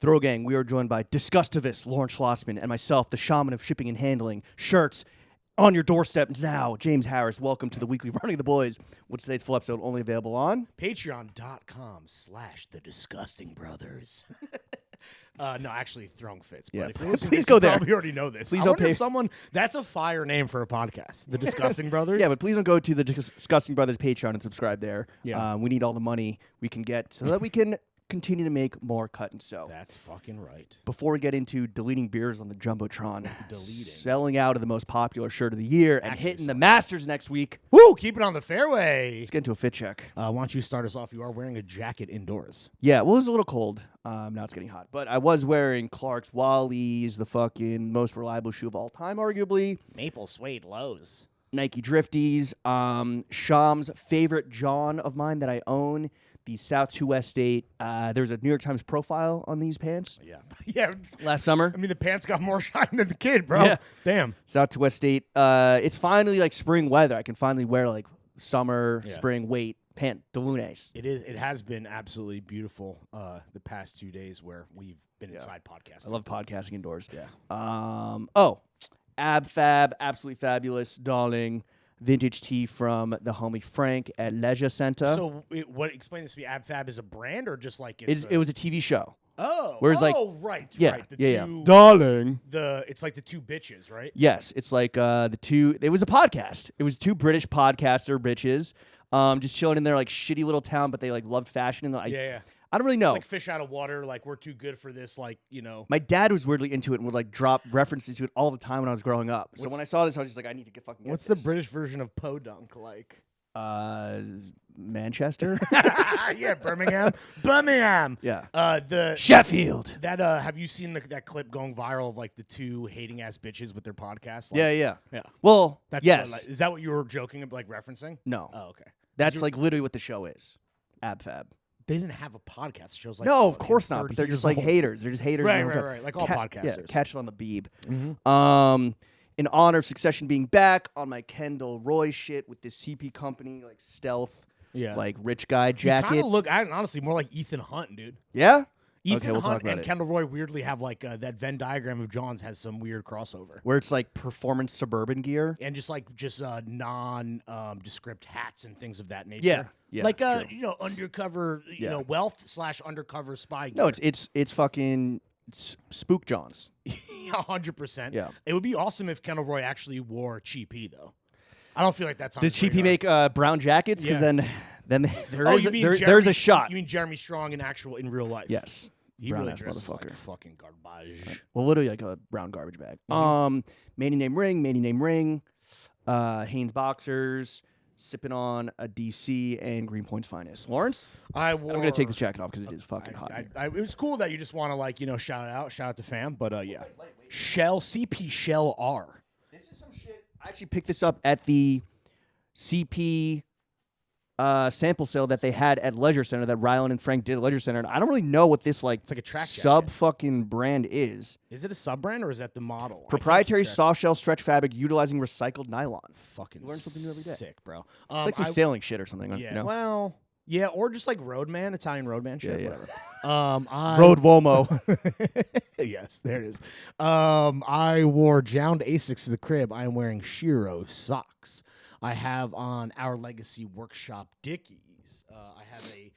Throw Gang, we are joined by Disgustivist Lawrence Schlossman and myself, the shaman of shipping and handling. Shirts on your doorstep now. James Harris, welcome to the weekly Running of the Boys. What's today's full episode only available on? Patreon.com/thedisgustingbrothers. No, actually, throwing fits. But if you're please listening to go this, you there. probably already know this. Please I don't wonder pay. if someone, that's a fire name for a podcast. The Disgusting Brothers. Yeah, but please don't go to the Disgusting Brothers Patreon and subscribe there. Yeah. We need all the money we can get so that we can continue to make more cut and sew. That's fucking right. Before we get into deleting beers on the jumbotron, selling out of the most popular shirt of the year, and hitting the Masters next week. Woo! Keep it on the fairway. Let's get into a fit check. Why don't you start us off? You are wearing a jacket indoors. Yeah, well, it was a little cold. Now it's getting hot. But I was wearing Clark's Wally's, the fucking most reliable shoe of all time, arguably. Maple suede lows. Nike Drifties. Sham's favorite John of mine that I own. The South to West State. There's a New York Times profile on these pants. Yeah. Yeah. Last summer. I mean, the pants got more shine than the kid, bro. Yeah. Damn. South to West State. It's finally like spring weather. I can finally wear like summer, spring weight pant Delunes. It is. It has been absolutely beautiful the past 2 days where we've been inside podcasting. I love podcasting indoors. Yeah. Ab Fab, absolutely fabulous, darling. Vintage tee from the homie Frank at Leisure Center. So, explain this to me. Ab Fab is a brand or just like it's It was a TV show. Oh, Whereas, like, right, Yeah, right. The yeah, two, yeah. Darling. It's like the two bitches, right? Yes, it's like the two. It was a podcast. It was two British podcaster bitches, just chilling in their like shitty little town, but they like loved fashion. And Yeah. I don't really know. It's like fish out of water. Like we're too good for this. Like My dad was weirdly into it and would like drop references to it all the time when I was growing up. So when I saw this, I was just like, I need to get fucking. What's the British version of podunk like? Manchester. Yeah, Birmingham. Birmingham. Yeah. The Sheffield. that have you seen that clip going viral of like the two hating ass bitches with their podcast? Like, Yeah. Yeah. Well, That's yes. is that what you were joking like referencing? No. Oh, okay. That's like literally what the show is. Ab Fab. They didn't have a podcast. The show's like No, of course not. But they're just like haters. They're just haters. Right. Like all podcasters. Yeah, catch it on the beeb. Mm-hmm. In honor of Succession being back on my Kendall Roy shit with this CP company, like stealth, like rich guy jacket. Kind of look, honestly, more like Ethan Hunt, dude. Yeah? Ethan we'll talk Hunt about and it. Kendall Roy weirdly have like that Venn diagram of John's has some weird crossover. Where it's like performance suburban gear. And just non-descript hats and things of that nature. Yeah, like true. undercover, wealth / undercover spy. No, gear. it's fucking Spook Johns. 100%. Yeah. It would be awesome if Kendall Roy actually wore Cheap E though. I don't feel like that's on Does his Cheapy radar. make brown jackets? Because then there's Jeremy, a shot. You mean Jeremy Strong in real life? Yes. He brown really ass dresses motherfucker. like fucking garbage. Well, literally like a brown garbage bag. Maiden name ring. Hanes boxers, sipping on a DC and Greenpoint's finest. Lawrence, I'm gonna take this jacket off because it is fucking hot. It was cool that you just want to shout out to fam, but yeah. Shell CP Shell R. This is some shit. I actually picked this up at the CP sample sale that they had at Leisure Center that Rylan and Frank did at Leisure Center, and I don't really know what this It's like a track sub jacket. fucking brand is. Is it a sub brand or is that the model? Proprietary soft shell stretch fabric utilizing recycled nylon. Fucking You learn something new every day. Sick, bro. It's like some sailing shit or something. Yeah. You know? Well, yeah, or just like Roadman, Italian Roadman shit, Yeah. whatever. Road Womo. Yes, there it is. I wore Jound Asics to the crib. I am wearing Shiro socks. I have on Our Legacy Workshop Dickies. I have a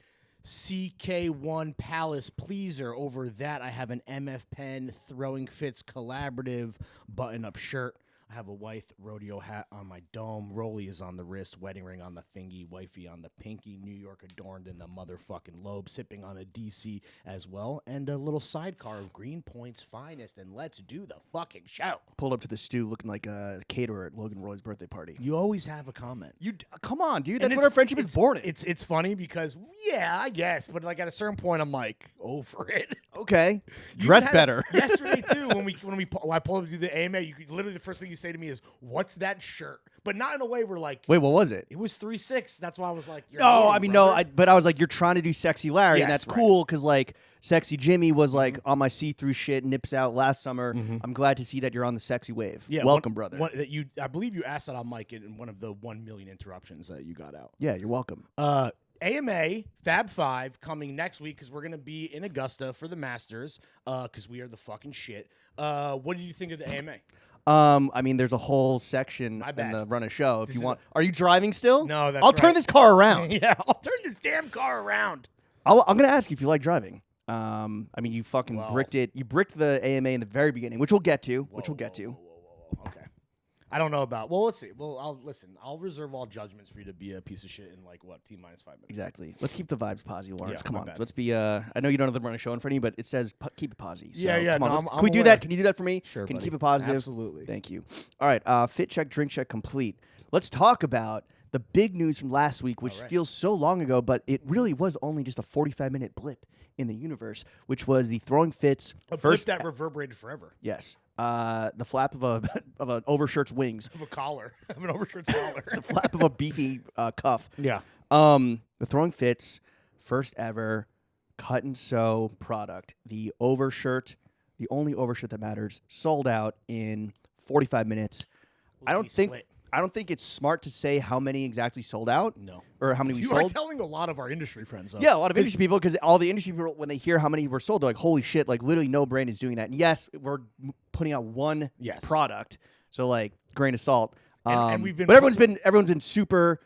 CK1 Palace Pleaser. Over that, I have an MF Pen Throwing Fits Collaborative button-up shirt. I have a white rodeo hat on my dome. Rolly is on the wrist. Wedding ring on the fingy. Wifey on the pinky. New York adorned in the motherfucking lobe. Sipping on a DC as well. And a little sidecar of Greenpoint's finest. And let's do the fucking show. Pulled up to the stew looking like a caterer at Logan Roy's birthday party. You always have a comment. Come on, dude. And That's what our friendship is born in. It's funny because, yeah, I guess. But like at a certain point, I'm like, over it. Okay. You Dress had- better. Yesterday too, when I pulled up to do the AMA, literally the first thing you say to me is, "What's that shirt?" But not in a way where like, Wait, what was it? it was 3-6. That's why I was like, You're No, hating, I mean, brother." but I was like, you're trying to do Sexy Larry, and Yes, that's right. cool because, like, Sexy Jimmy was, like, on my see-through shit, nips out last summer. I'm glad to see that you're on the sexy wave. Yeah, welcome, brother. I believe you asked that on Mike in one of the 1 million interruptions that you got out. Yeah, you're welcome. AMA Fab 5 coming next week because we're going to be in Augusta for the Masters because we are the fucking shit. What did you think of the AMA? I mean, there's a whole section in the run of show. If you want, are you driving still? No, I'll turn this car around. Yeah, I'll turn this damn car around. I'm gonna ask you if you like driving. I mean, you fucking bricked it. You bricked the AMA in the very beginning, which we'll get to. Whoa. Okay. I don't know about. Well, let's see. Well, I'll reserve all judgments for you to be a piece of shit in like what T-5 minutes. Exactly. Let's keep the vibes positive, Lawrence. Yeah, come on. bad. Let's be. I know you don't have the run of show in front of you, but it says keep it positive. So, yeah. Come on, no, can we do that? Can you do that for me? Sure. Can buddy. you keep it positive? Absolutely. Thank you. All right. Fit check, drink check, complete. Let's talk about the big news from last week, which feels so long ago, but it really was only just a 45-minute blip in the universe, which was the Throwing Fits first that reverberated forever. Yes. The flap of an overshirt's wings. Of a collar. Of an overshirt's collar. The flap of a beefy cuff. Yeah. The Throwing Fits first ever cut and sew product. The overshirt, the only overshirt that matters, sold out in 45 minutes. I don't think it's smart to say how many exactly sold out. No. Or how many we sold. You are telling a lot of our industry friends. Though. Yeah, a lot of industry people, because all the industry people, when they hear how many were sold, they're like, holy shit, like literally no brand is doing that. And yes, we're putting out one product. So like grain of salt. And we've been but everyone's been super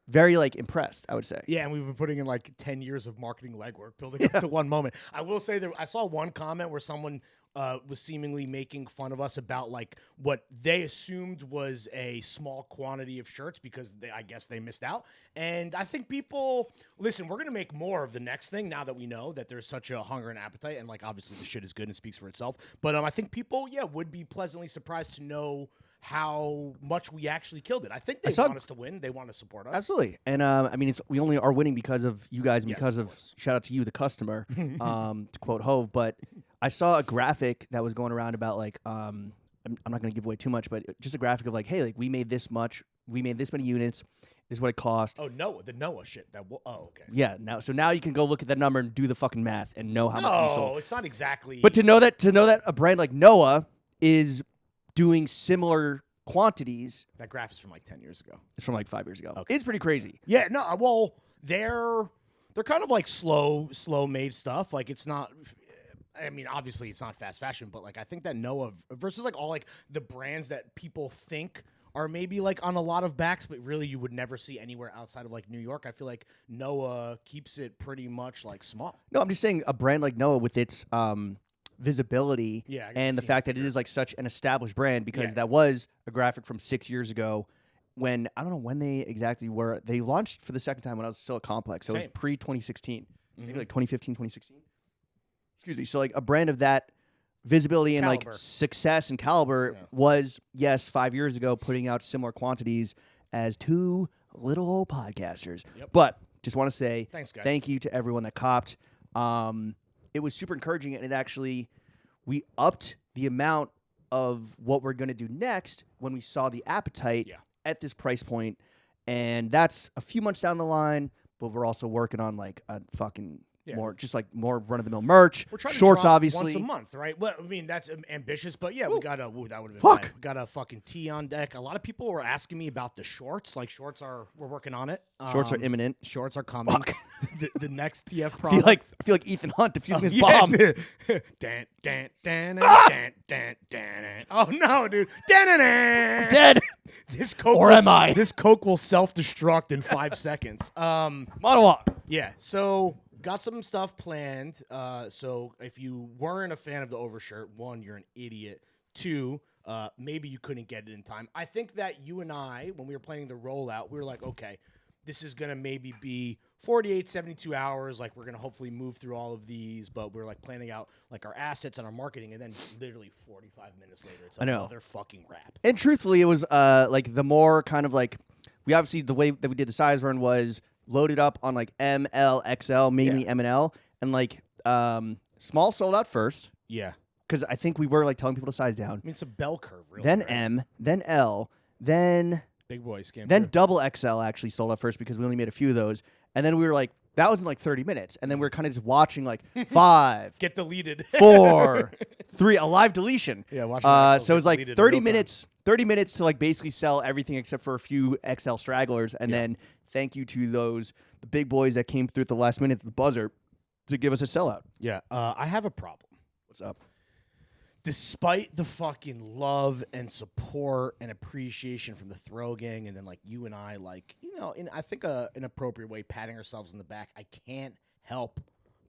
very like impressed, I would say. Yeah, and we've been putting in like 10 years of marketing legwork building up to one moment. I will say that I saw one comment where someone was seemingly making fun of us about like what they assumed was a small quantity of shirts because I guess they missed out. And I think people, listen, we're going to make more of the next thing now that we know that there's such a hunger and appetite. And like, obviously the shit is good and speaks for itself. But I think people, would be pleasantly surprised to know how much we actually killed it. I think they want us to win. They want to support us. Absolutely. And I mean, we only are winning because of you guys and because of shout out to you, the customer, to quote Hove. But I saw a graphic that was going around about like, I'm not going to give away too much, but just a graphic of like, hey, like we made this much, we made this many units. This is what it cost. Oh, the Noah shit. Okay. Yeah. Now you can go look at that number and do the fucking math and know how much we sold. No, it's not exactly. But to know that a brand like Noah is doing similar quantities. That graph is from like 10 years ago. It's from like 5 years ago. Okay. It's pretty crazy. Yeah, no, well, they're kind of like slow made stuff. Like it's not, I mean, obviously it's not fast fashion, but like I think that Noah versus like all like the brands that people think are maybe like on a lot of backs, but really you would never see anywhere outside of like New York. I feel like Noah keeps it pretty much like small. No, I'm just saying a brand like Noah with its visibility and the fact that it is like such an established brand because that was a graphic from 6 years ago when I don't know when they exactly were. They launched for the second time when I was still at Complex. So it was pre-2016. Maybe like 2015, 2016. Excuse me. So like a brand of that visibility and like success and caliber was, 5 years ago, putting out similar quantities as two little old podcasters. Yep. But just want to say thanks, guys. Thank you to everyone that copped. It was super encouraging, and we upped the amount of what we're going to do next when we saw the appetite at this price point. And that's a few months down the line, but we're also working on like a fucking more run-of-the-mill merch. We're trying shorts, to drop obviously. once a month, right? Well, I mean, that's ambitious, but we got that would have been Fuck. We got a fucking tee on deck. A lot of people were asking me about the shorts. Like we're working on it. Shorts are imminent. Shorts are coming. Fuck. the next TF I product. feel like Ethan Hunt defusing his bomb. Oh no, dude. I'm dead. This Coke Or am I? This Coke will self-destruct in 5 seconds. Monologue. Yeah, so got some stuff planned. So if you weren't a fan of the overshirt, 1, you're an idiot. 2, maybe you couldn't get it in time. I think that you and I, when we were planning the rollout, we were like, okay, this is going to maybe be 48, 72 hours. Like, we're going to hopefully move through all of these, but we're like planning out like our assets and our marketing. And then literally 45 minutes later, it's another fucking wrap. And truthfully, it was like the more kind of like, we obviously, the way that we did the size run was loaded up on like M, L, XL, mainly M and L. And like small sold out first. Yeah. Because I think we were like telling people to size down. I mean, it's a bell curve, really. Then right? M, then L, then big boys came then through. double XL actually sold out first because we only made a few of those. And then we were like, That was in like 30 minutes. And then we're kind of just watching like 5. Get deleted. 4, 3, a live deletion. Yeah, so it was like 30 minutes to like basically sell everything except for a few XL stragglers. And then thank you to the big boys that came through at the last minute at the buzzer to give us a sellout. Yeah. I have a problem. What's up? Despite the fucking love and support and appreciation from the throw gang, and then like you and I, like, you know, in I think an appropriate way, patting ourselves in the back, I can't help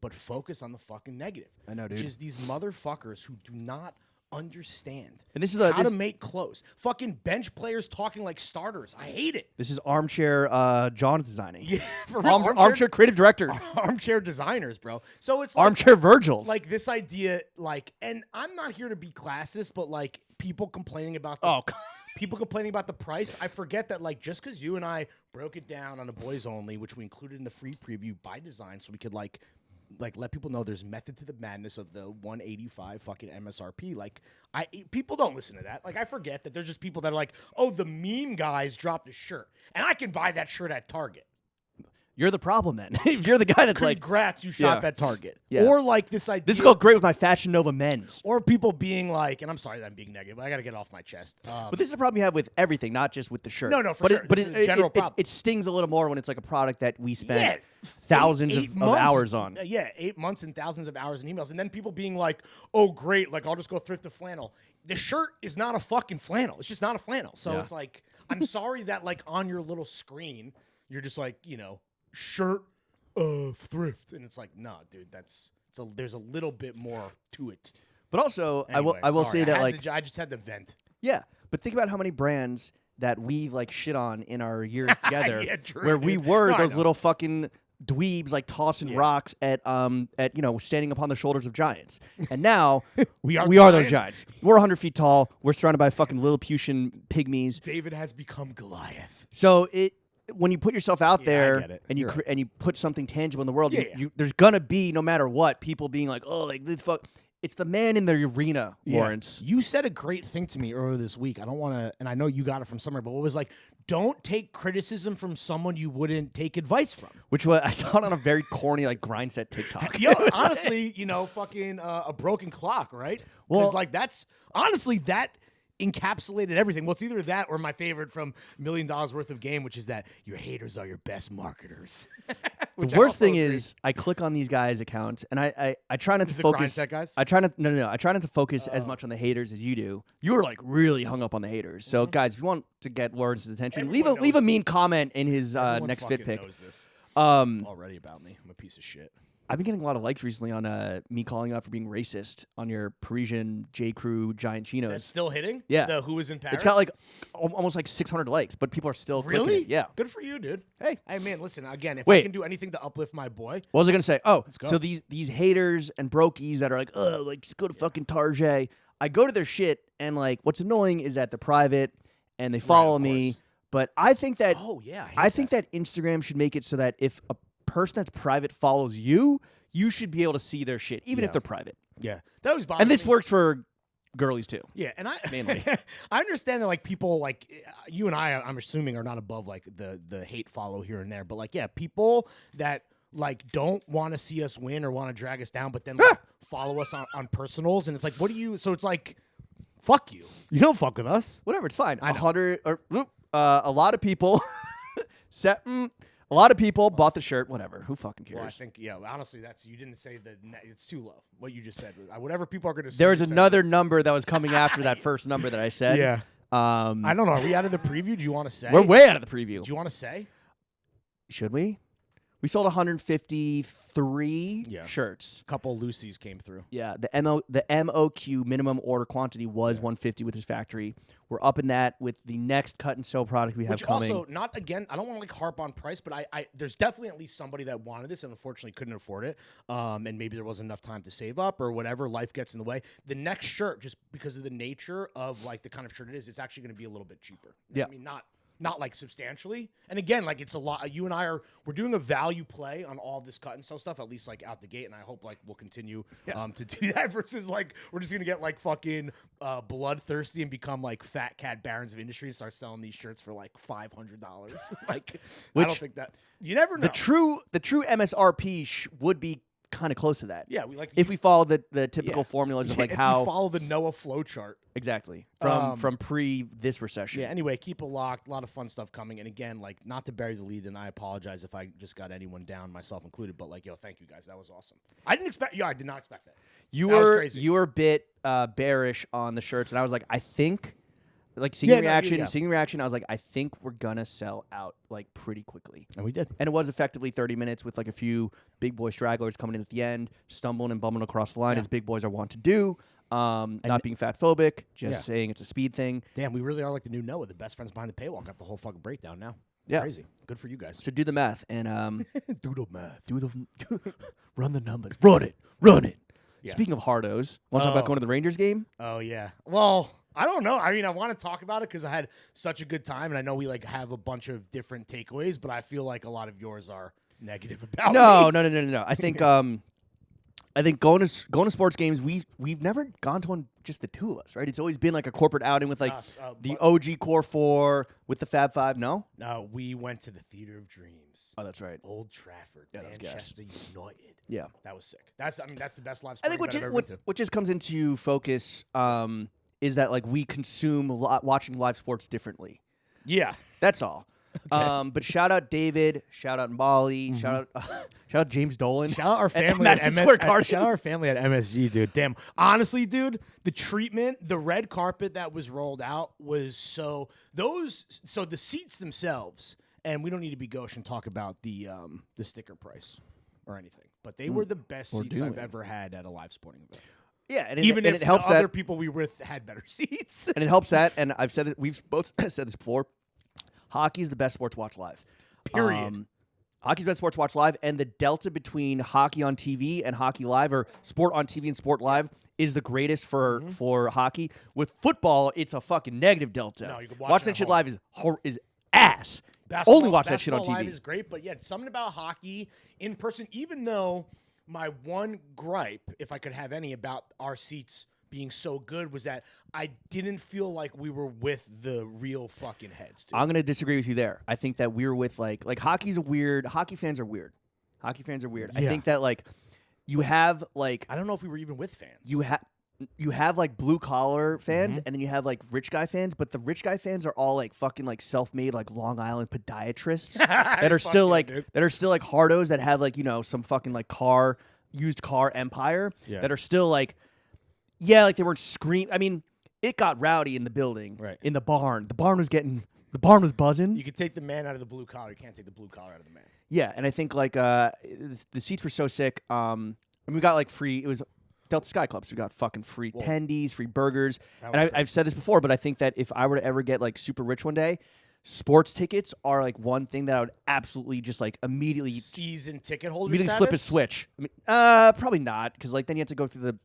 but focus on the fucking negative. I know, dude. Which is these motherfuckers who do not understand and this is how to make clothes. Fucking bench players talking like starters. I hate it. This is armchair John's designing. Yeah, for armchair creative directors. Armchair designers, bro. So it's like, armchair Virgils. Like this idea, like, and I'm not here to be classist, but like people complaining about people complaining about the price. I forget that like just because you and I broke it down on a boys only, which we included in the free preview by design, so we could like let people know there's method to the madness of the 185 fucking MSRP. Like, people don't listen to that. Like, I forget that there's just people that are like, oh, the meme guys dropped a shirt, and I can buy that shirt at Target. You're the problem then. If you're the guy that's Congrats, you shop at Target. Yeah. Or like this idea. This is go great with my Fashion Nova men's. Or people being like, and I'm sorry that I'm being negative, but I got to get it off my chest. But this is a problem you have with everything, not just with the shirt. No, for sure. But it stings a little more when it's like a product that we spent thousands of hours on. 8 months and thousands of hours in emails. And then people being like, oh, great, like I'll just go thrift a flannel. The shirt is not a fucking flannel. It's just not a flannel. So it's like, I'm sorry that like on your little screen, you're just like, you know, shirt thrift. And it's like, nah, dude, there's a little bit more to it. But also, anyway, I will say that like I just had to vent. Yeah, but think about how many brands that we like shit on in our years together, true, where dude. we were those little fucking dweebs like tossing rocks at you know, standing upon the shoulders of giants. And now we are those giants. We're 100 feet tall. We're surrounded by fucking Lilliputian pygmies. David has become Goliath. So when you put yourself out there and you and you put something tangible in the world, there's gonna be, no matter what, people being like, oh, like this fuck. It's the man in the arena, Lawrence. You said a great thing to me earlier this week. I don't want to, and I know you got it from somewhere, but it was like, don't take criticism from someone you wouldn't take advice from. Which was, I saw it on a very corny like grind set TikTok. Yo, honestly, you know, fucking a broken clock, right? Well, like that's honestly that encapsulated everything. Well, it's either that or my favorite from $1 Million Worth of Game, which is that your haters are your best marketers. The worst thing is, I click on these guys' accounts, and I try not to focus. Guys? I try not. No. I try not to focus as much on the haters as you do. You are like really hung up on the haters. So, guys, if you want to get Lawrence's attention, leave a mean comment in his next fit pick. Knows this. Already about me. I'm a piece of shit. I've been getting a lot of likes recently on me calling you out for being racist on your Parisian J. Crew giant chinos. That's still hitting? Yeah. The Who is in Paris? It's got like almost like 600 likes, but people are still really? It. Yeah. Good for you, dude. Hey, man, listen, again, if I can do anything to uplift my boy. What was I going to say? Oh, so these haters and brokies that are like, oh, like just go to fucking Target. I go to their shit, and like what's annoying is that they're private and they follow me. But I think that I think that Instagram should make it so that if a person that's private follows you, you should be able to see their shit, even if they're private. Yeah. That was bothering And this works for girlies too. Yeah, and mainly. I understand that like people like you and I'm assuming are not above like the hate follow here and there, but like people that like don't want to see us win or want to drag us down, but then like follow us on personals, and it's like, what do you? So it's like, fuck you. You don't fuck with us. Whatever, it's fine. A lot of people a lot of people bought the shirt. Whatever. Who fucking cares? Well, I think, honestly, you didn't say it's too low. What you just said. Whatever people are going to say. There was another number that was coming after that first number that I said. Yeah. I don't know. Are we out of the preview? Do you want to say? We're way out of the preview. Do you want to say? Should we? We sold 153 shirts. A couple Lucy's came through. Yeah, the MOQ minimum order quantity was 150 with his factory. We're up in that with the next cut and sew product we have coming. Also, not again. I don't want to like harp on price, but I there's definitely at least somebody that wanted this and unfortunately couldn't afford it. And maybe there wasn't enough time to save up or whatever. Life gets in the way. The next shirt, just because of the nature of like the kind of shirt it is, it's actually going to be a little bit cheaper. Yeah, I mean not not like substantially. And again, like it's a lot. You and we're doing a value play on all this cut and sew stuff, at least like out the gate. And I hope like we'll continue to do that versus like we're just gonna get like fucking bloodthirsty and become like fat cat barons of industry and start selling these shirts for like $500. Like I don't think that you never know. The true MSRP would be kind of close to that. Yeah, if we follow the typical formulas of like how we follow the Noah flow chart. Exactly. From pre this recession. Yeah, anyway, keep it locked. A lot of fun stuff coming. And again, like not to bury the lead, and I apologize if I just got anyone down, myself included, but like, yo, thank you guys. That was awesome. I did not expect that. You were a bit bearish on the shirts, and I was like, I think like seeing reaction, I was like, I think we're gonna sell out like pretty quickly. And we did. And it was effectively 30 minutes with like a few big boy stragglers coming in at the end, stumbling and bumming across the line as big boys are wont to do. Not being fat phobic, just saying it's a speed thing. Damn, we really are like the new Noah, the best friends behind the paywall. Got the whole fucking breakdown now. Yeah. Crazy. Good for you guys. So do the math and do the math. Run the numbers. Run it. Yeah. Speaking of hardos, want to talk about going to the Rangers game? Oh yeah. Well, I don't know. I mean, I want to talk about it because I had such a good time, and I know we like have a bunch of different takeaways, but I feel like a lot of yours are negative about me. No. I think going to sports games, we've never gone to one just the two of us, right? It's always been like a corporate outing with like the OG Core 4 with the Fab 5. No, we went to the Theater of Dreams. Oh, that's right. Old Trafford, Manchester United. Yeah, that was sick. That's the best live sporting event I've ever been to. What just comes into focus is that like we consume watching live sports differently. Yeah, that's all. Okay. But shout out David, shout out Molly, shout out James Dolan, shout out our family at shout out our family at MSG, dude. Damn, honestly, dude, the treatment, the red carpet that was rolled out was so the seats themselves, and we don't need to be gauche and talk about the sticker price or anything, but they were the best seats I've ever had at a live sporting event. Yeah, and even if it helps the other people we were with had better seats, and it helps that. And I've said that we've both said this before. Hockey is the best sport to watch live. Period. Hockey's the best sport to watch live, and the delta between hockey on TV and hockey live, or sport on TV and sport live, is the greatest for hockey. With football, it's a fucking negative delta. No, you can watch that shit live is ass. Only watch that shit on TV. Live is great, but yeah, something about hockey in person. Even though my one gripe, if I could have any, about our seats being so good was that I didn't feel like we were with the real fucking heads, dude. I'm going to disagree with you there. I think that we were with like hockey fans are weird. Hockey fans are weird. Yeah. I think that like you have like I don't know if we were even with fans. You have like blue collar fans and then you have like rich guy fans, but the rich guy fans are all like fucking like self-made like Long Island podiatrists that are still like hardos that have like, you know, some fucking like used car empire that are still like like they weren't screaming. I mean, it got rowdy in the building, in the barn. The barn was buzzing. You could take the man out of the blue collar. You can't take the blue collar out of the man. Yeah, and I think like the seats were so sick. And we got like free. It was Delta Sky Club, so we got fucking free tendies, free burgers. And I've said this before, but I think that if I were to ever get like super rich one day, sports tickets are like one thing that I would absolutely just like immediately season ticket holder. Immediately flip a switch. I mean, probably not, because like then you have to go through the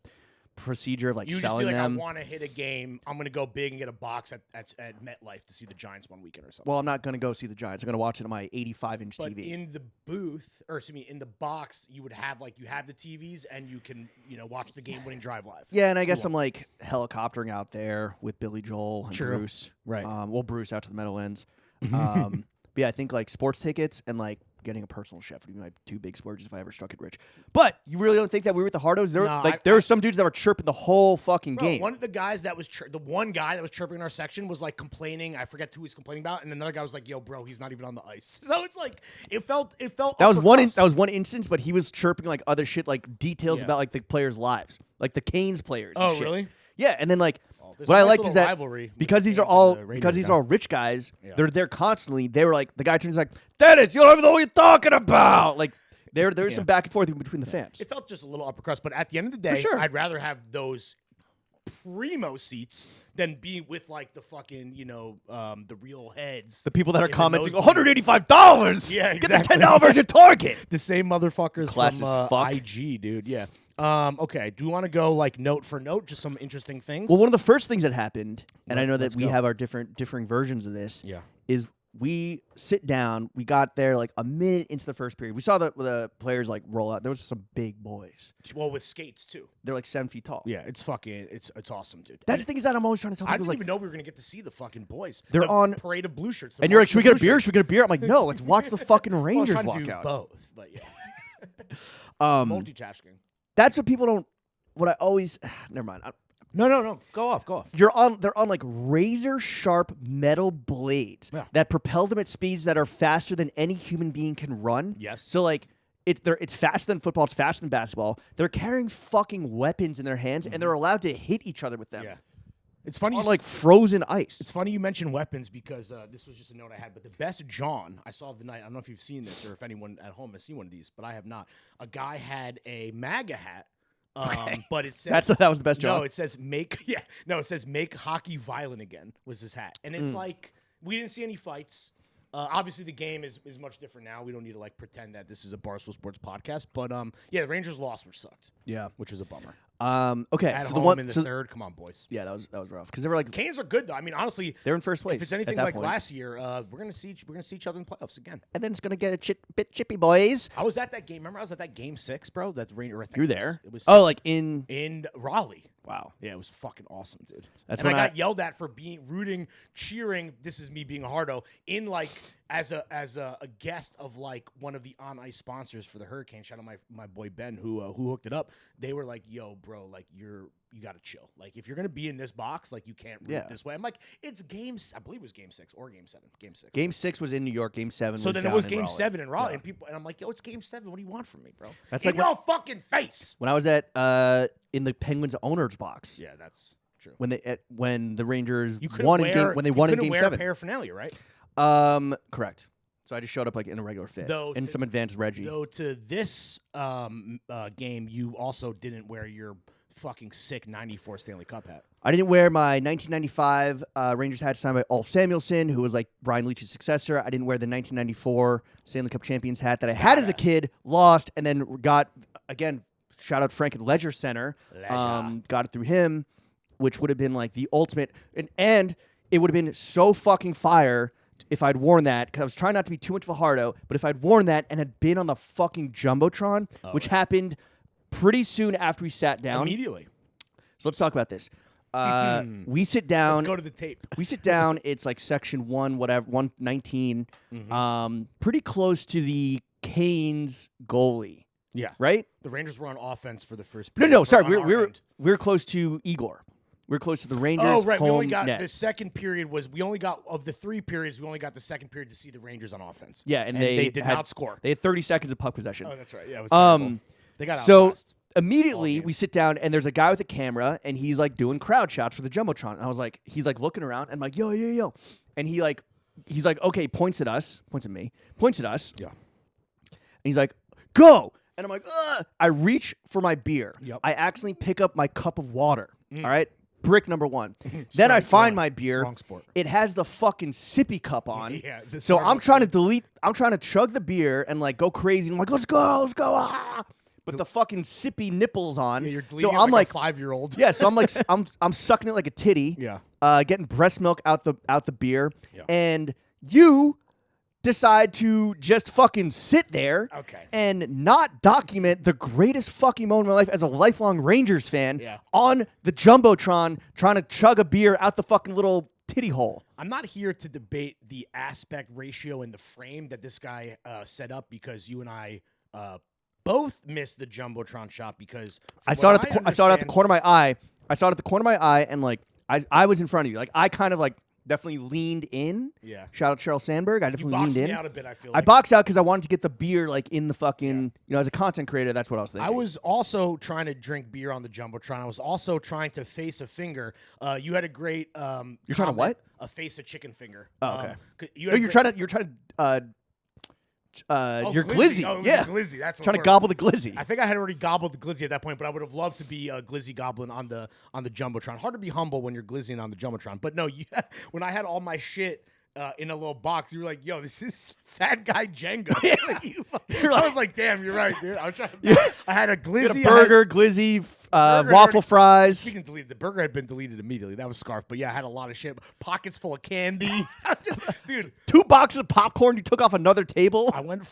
procedure of like selling them. I want to hit a game. I'm going to go big and get a box at MetLife to see the Giants one weekend or something. Well, I'm not going to go see the Giants. I'm going to watch it on my 85-inch TV. But in the booth, or excuse me, in the box, you would have like you have the TVs and you can watch the game-winning drive live. Yeah, and I guess I'm like helicoptering out there with Billy Joel and Bruce. Right. Bruce out to the Meadowlands. But yeah, I think like sports tickets and like getting a personal chef would be my two big splurges if I ever struck it rich. But you really don't think that we were with the hardos? There were some dudes that were chirping the whole fucking game. One of the guys that was the one guy that was chirping in our section was like complaining. I forget who he was complaining about, and another guy was like, "Yo, bro, he's not even on the ice." So it's like it felt. That was one instance, but he was chirping like other shit, like details about like the players' lives, like the Canes players. Oh, and shit. Really? Yeah, and then like. What I liked is that because these are all rich guys, they're there constantly. They were like, the guy turns like, Dennis, you don't even know what you're talking about. Like there's some back and forth between the fans. It felt just a little upper crust, but at the end of the day, I'd rather have those primo seats than be with like the fucking the real heads, the people that are commenting $185. Yeah, exactly. Get the $10 version Target. The same motherfuckers from IG, dude. Yeah. Okay. Do you want to go like note for note, just some interesting things? Well, one of the first things that happened, and I know that we have our differing versions of this, is we sit down. We got there like a minute into the first period. We saw the players like roll out. There was some big boys. Well, with skates too. They're like 7 feet tall. Yeah, it's awesome, dude. That's the thing is that I'm always trying to tell people. I didn't like, even know we were gonna get to see the fucking boys. They're on parade of blue shirts. And you're like, should we get a beer? Should we get a beer? I'm like, no, let's watch the fucking Rangers well, I was trying walk to do out. both, but yeah. Multitasking. That's what people don't. What I always. Never mind. No. Go off. They're on like razor sharp metal blades that propel them at speeds that are faster than any human being can run. Yes. So like it's faster than football. It's faster than basketball. They're carrying fucking weapons in their hands and they're allowed to hit each other with them. Yeah. It's funny. On like frozen ice. It's funny you mentioned weapons because this was just a note I had. But the best John I saw of the night. I don't know if you've seen this or if anyone at home has seen one of these, but I have not. A guy had a MAGA hat. But it says that was the best job. No, it says it says make hockey violent again was his hat. And it's like we didn't see any fights. Obviously the game is much different now. We don't need to like pretend that this is a Barstool Sports podcast. But the Rangers lost, which sucked. Yeah. Which was a bummer. Okay. At so home the one in the third, come on, boys. Yeah, that was rough. Because they were like Canes are good though. I mean, honestly, they're in first place. If it's anything at that like point. last year, we're gonna see each other in the playoffs again. And then it's gonna get a bit chippy, boys. I was at that game. Remember, I was at that game 6, bro. That's Ranger. You were there. It was like in Raleigh. Wow. Yeah, it was fucking awesome, dude. That's and when I got yelled at for rooting, cheering. This is me being a hardo in like as a guest of like one of the on ice sponsors for the Hurricane. Shout out my boy Ben who hooked it up. They were like, "Yo, bro, like you gotta chill. Like if you're gonna be in this box, like you can't root this way." I'm like, it's games. I believe it was game 6 or game 7. Game 6. Game 6 was in New York. Game 7. So was then down it was in game Raleigh. 7 in Raleigh, and I'm like, "Yo, it's game 7. What do you want from me, bro?" That's in like your fucking face. When I was at in the Penguins owners box. Yeah, that's true. When the Rangers you won in game in game 7. Paraphernalia, right? Correct. So I just showed up like in a regular fit in some advanced Reggie. Though to this game, you also didn't wear your fucking sick 94 Stanley Cup hat. I didn't wear my 1995 Rangers hat signed by Ulf Samuelsson, who was like Brian Leach's successor. I didn't wear the 1994 Stanley Cup champions hat that I had as a kid, lost, and then got, again, shout out Frank at Ledger Center. Got it through him, which would have been like the ultimate. And it would have been so fucking fire if I'd worn that, because I was trying not to be too much of a hardo, but if I'd worn that and had been on the fucking jumbotron, which happened pretty soon after we sat down. Immediately. So let's talk about this. We sit down. Let's go to the tape. We sit down. It's like section 119, pretty close to the Canes goalie. Yeah. Right? The Rangers were on offense for the first period. No, sorry. We're close to Igor. We're close to the Rangers. Oh, right. We only got net. the second period of the 3 periods, we only got the second period to see the Rangers on offense. Yeah, and they did not score. They had 30 seconds of puck possession. Oh, that's right. Yeah, it was terrible. They got so outclassed. Immediately we sit down and there's a guy with a camera and he's like doing crowd shots for the jumbotron. And I was like, he's like looking around and I'm like, yo. And he's like, okay, points at me. Yeah. And he's like, go. And I'm like, ugh. I reach for my beer. Yep. I accidentally pick up my cup of water. All right. Brick number 1. Then I find my beer. Wrong sport. It has the fucking sippy cup on. Yeah, so I'm trying to chug the beer and like go crazy. I'm like, let's go. Ah! But the fucking sippy nipples on. Yeah, you're so I'm like a 5-year-old. Yeah, so I'm like I'm sucking it like a titty. Yeah. Getting breast milk out the beer. Yeah. And you decide to just fucking sit there and not document the greatest fucking moment of my life as a lifelong Rangers fan on the jumbotron trying to chug a beer out the fucking little titty hole. I'm not here to debate the aspect ratio and the frame that this guy set up, because you and I both missed the jumbotron shot, because I saw it at the corner of my eye. And like I was in front of you. Like I kind of like definitely leaned in. Yeah. Shout out Sheryl Sandberg. I definitely leaned in. You boxed me out a bit, I feel like. I boxed out because I wanted to get the beer like in the fucking, as a content creator, that's what I was thinking. I was also trying to drink beer on the jumbotron. I was also trying to face a finger. You had a great You're trying to what? A face a chicken finger. Oh, okay. You're trying to you're glizzy. Yeah. Glizzy. That's what trying to gobble the glizzy. I think I had already gobbled the glizzy at that point, but I would have loved to be a glizzy goblin on the jumbotron. Hard to be humble when you're glizzying on the jumbotron. But no, when I had all my shit in a little box. You were like, "Yo, this is fat guy Jenga." I was like, "Damn, you're right, dude." I was trying to. I had a glizzy, burger, glizzy, waffle fries. Speaking of deleted, the burger had been deleted immediately. That was scarf. But yeah, I had a lot of shit. Pockets full of candy, dude. 2 boxes of popcorn you took off another table. I went.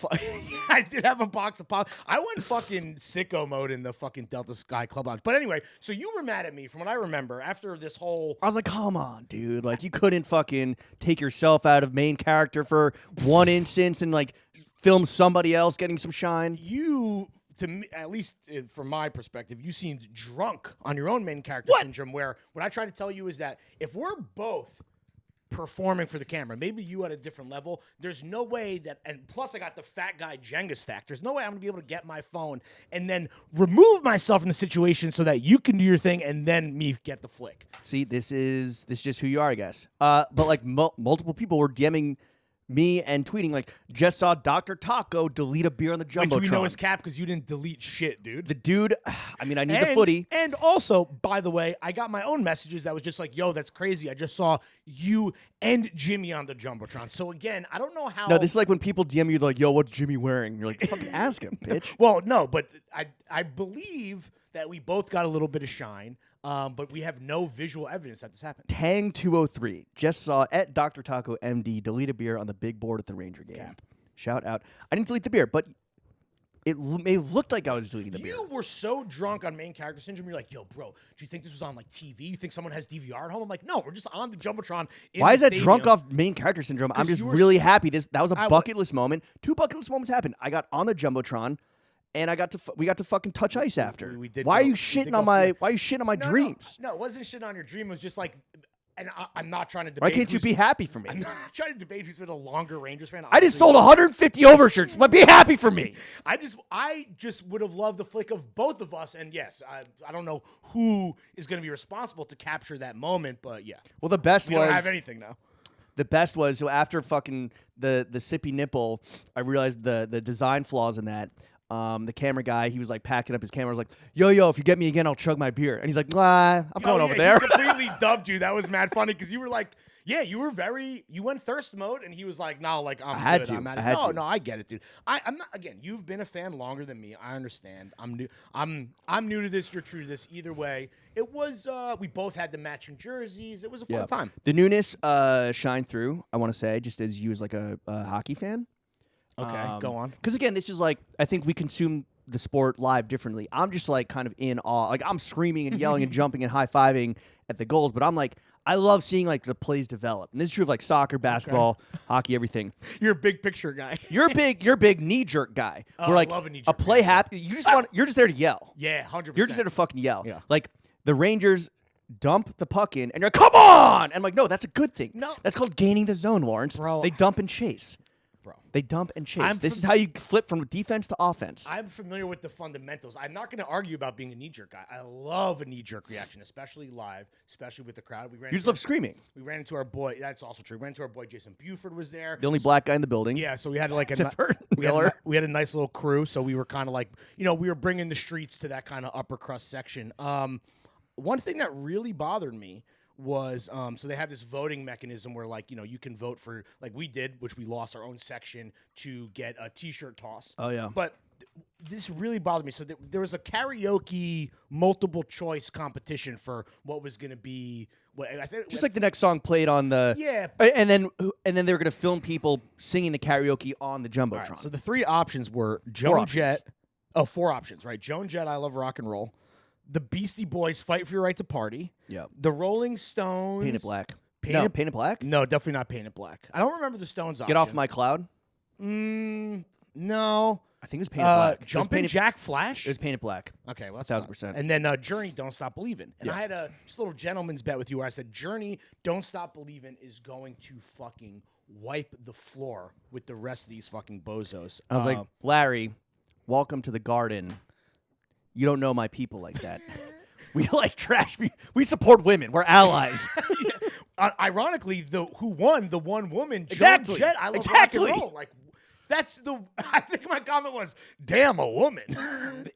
I did have a box of pop. I went fucking sicko mode in the fucking Delta Sky Club Lounge. But anyway, so you were mad at me from what I remember after this whole. I was like, come on, dude. Like, you couldn't fucking take yourself out of main character for one instance and like film somebody else getting some shine. You, to me, at least from my perspective, you seemed drunk on your own main character syndrome. Where what I try to tell you is that if we're both performing for the camera, maybe you at a different level, there's no way that, and plus I got the fat guy Jenga stack, there's no way I'm gonna be able to get my phone and then remove myself from the situation so that you can do your thing and then me get the flick. See, this is just who you are, I guess. But like multiple people were DMing me and tweeting like, just saw Dr. Taco delete a beer on the jumbotron. Which we know is cap because you didn't delete shit, dude. The dude, I mean, I need the footy. And also, by the way, I got my own messages that was just like, yo, that's crazy. I just saw you and Jimmy on the jumbotron. So again, I don't know how. No, this is like when people DM you like, yo, what's Jimmy wearing? You're like, fucking ask him, bitch. Well, no, but I believe that we both got a little bit of shine. But we have no visual evidence that this happened. Tang203 just saw at Dr. Taco MD delete a beer on the big board at the Ranger game. Cap. Shout out. I didn't delete the beer, but it may have looked like I was deleting the beer. You were so drunk on main character syndrome. You're like, yo, bro, do you think this was on like TV? You think someone has DVR at home? I'm like, no, we're just on the jumbotron. Why is that drunk off main character syndrome? I'm just really happy. That was a bucket list moment. 2 bucket list moments happened. I got on the jumbotron. And we got to fucking touch ice after. Why are you shitting on my dreams? No, it wasn't shitting on your dream. It was just like, and I'm not trying to debate. Why can't you be happy for me? I'm not trying to debate who's been a longer Rangers fan. I just sold 150 overshirts, but be happy for me. I just would have loved the flick of both of us. And yes, I don't know who is going to be responsible to capture that moment, but yeah. Well, the best we was. don't have anything now. The best was, so after fucking the sippy nipple, I realized the design flaws in that. The camera guy, he was like packing up his camera. I was like, yo, if you get me again, I'll chug my beer. And he's like, I'm going over there. He completely dubbed you. That was mad funny because you were like, yeah, you went thirst mode, and he was like, no, like I'm good. I'm at it. No, I get it, dude. I'm not. Again, you've been a fan longer than me. I understand. I'm new. I'm new to this. You're true to this. Either way, it was. We both had the matching jerseys. It was a fun time. The newness shined through. I want to say, just as you as like a hockey fan. Okay, go on. Because again, this is like, I think we consume the sport live differently. I'm just like kind of in awe. Like I'm screaming and yelling and jumping and high-fiving at the goals, but I'm like, I love seeing like the plays develop. And this is true of like soccer, basketball, hockey, everything. You're a big picture guy. You're a big knee jerk guy. Oh, I love a knee jerk. A play happy. You're just there to yell. Yeah, 100%. You're just there to fucking yell. Yeah. Like the Rangers dump the puck in, and you're like, come on! And I'm like, no, that's a good thing. No. That's called gaining the zone, Lawrence. Bro. They dump and chase. Bro. They dump and chase. This is how you flip from defense to offense. I'm familiar with the fundamentals. I'm not going to argue about being a knee-jerk guy. I love a knee-jerk reaction, especially live, especially with the crowd. You just love screaming. We ran into our boy. That's also true. We ran into our boy Jason Buford was there. The only black guy in the building. Yeah, so we had like we had a nice little crew. So we were kind of like, we were bringing the streets to that kind of upper crust section. One thing that really bothered me was so they have this voting mechanism where like you can vote for like we did, which we lost our own section to get a T-shirt toss. Oh yeah, but this really bothered me. So there was a karaoke multiple choice competition for what was going to be what I think just like the next song played on the and then they were going to film people singing the karaoke on the jumbotron. Right, so the 3 options were Joan Jett. Oh, 4 options, right? Joan Jett, I Love Rock and Roll. The Beastie Boys, Fight for Your Right to Party. Yep. The Rolling Stones. Painted Black. Painted Black? No, definitely not Painted Black. I don't remember the Stones option. Get Off My Cloud? No. I think it was Painted Black. Jumpin' Jack Flash? It was Painted Black. Okay, well, that's 1,000%. And then Journey, Don't Stop Believin'. And I had just a little gentleman's bet with you where I said Journey, Don't Stop Believin' is going to fucking wipe the floor with the rest of these fucking bozos. I was like, Larry, welcome to the garden. You don't know my people like that. We like trash. We support women. We're allies. Ironically, who won the one woman, exactly. Joan Jett, I Love Rock and Roll. Like that's I think my comment was, damn, a woman.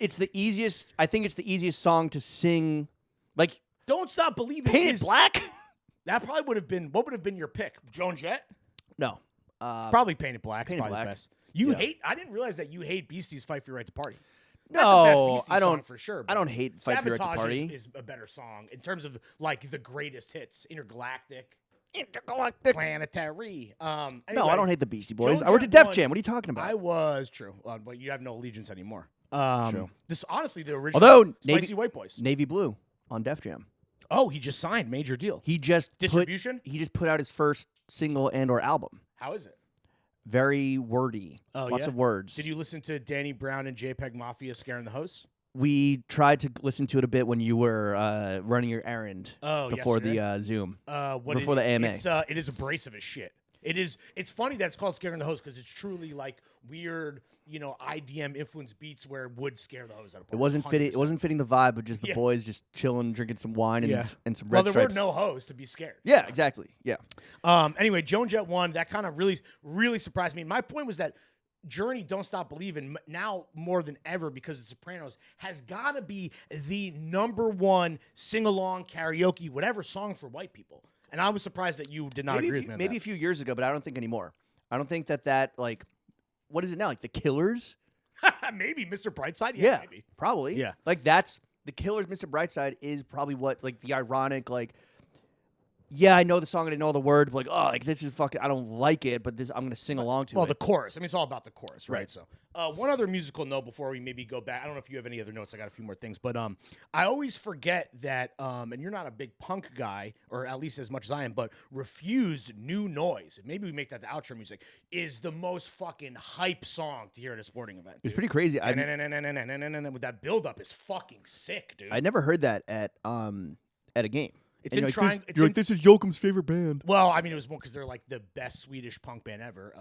It's the easiest. I think it's the easiest song to sing. Like, Don't Stop Believing. Painted Black. That probably would have been. What would have been your pick? Joan Jett. No. Probably Painted Black. Painted Probably Black. the best. You hate. I didn't realize that you hate Beastie's "Fight for Your Right to Party." No, Not the best Beastie I don't. Song for sure. I don't hate "Fight for Your Right to Sabotage Party." is a better song in terms of like the greatest hits. Intergalactic, Planetary. Anyway, No, I don't hate the Beastie Boys. Joan I worked at Jett Def Jam. What are you talking about? I was true, but you have no allegiance anymore. True. This honestly the original. Although Spicy White Boys. Navy Blue on Def Jam. Oh, he just signed major deal. He just Distribution. He just put out his first single and/or album. How is it? Very wordy. Oh, Lots yeah? of words. Did you listen to Danny Brown and JPEG Mafia scaring the host? We tried to listen to it a bit when you were running your errand before yesterday? the Zoom. Before the AMA. It is abrasive as shit. It's funny that it's called Scaring the Host because it's truly like weird, IDM influenced beats where it would scare the host out of It wasn't fitting. It wasn't fitting the vibe, but just the boys just chilling, drinking some wine and some red there stripes. were no hosts to be scared. Yeah, exactly. Yeah. Anyway, Joan Jett won. That kind of really, really surprised me. My point was that Journey, Don't Stop Believin', now more than ever because of Sopranos, has got to be the #1 sing-along, karaoke, whatever song for white people. And I was surprised that you did not agree with me on maybe that. a few years ago, but I don't think anymore. I don't think that like, what is it now? Like the Killers? Maybe Mr. Brightside? Yeah, maybe. probably. Yeah. Like that's the Killers. Mr. Brightside is probably what like the ironic like. Yeah, I know the song. I didn't know the word. But like, oh, like this is fucking. I don't like it, but this I'm gonna sing along to it. Well, the chorus. I mean, it's all about the chorus, right? Right. So, one other musical note before we maybe go back. I don't know if you have any other notes. I got a few more things, but I always forget that. And you're not a big punk guy, or at least as much as I am. But Refused, New Noise. Maybe we make that the outro music. Is the most fucking hype song to hear at a sporting event. It's pretty crazy. With that build up is fucking sick, dude. I never heard that at a game. It's and in triangle. You're like, this is Joachim's favorite band. Well, I mean, it was more because they're like the best Swedish punk band ever.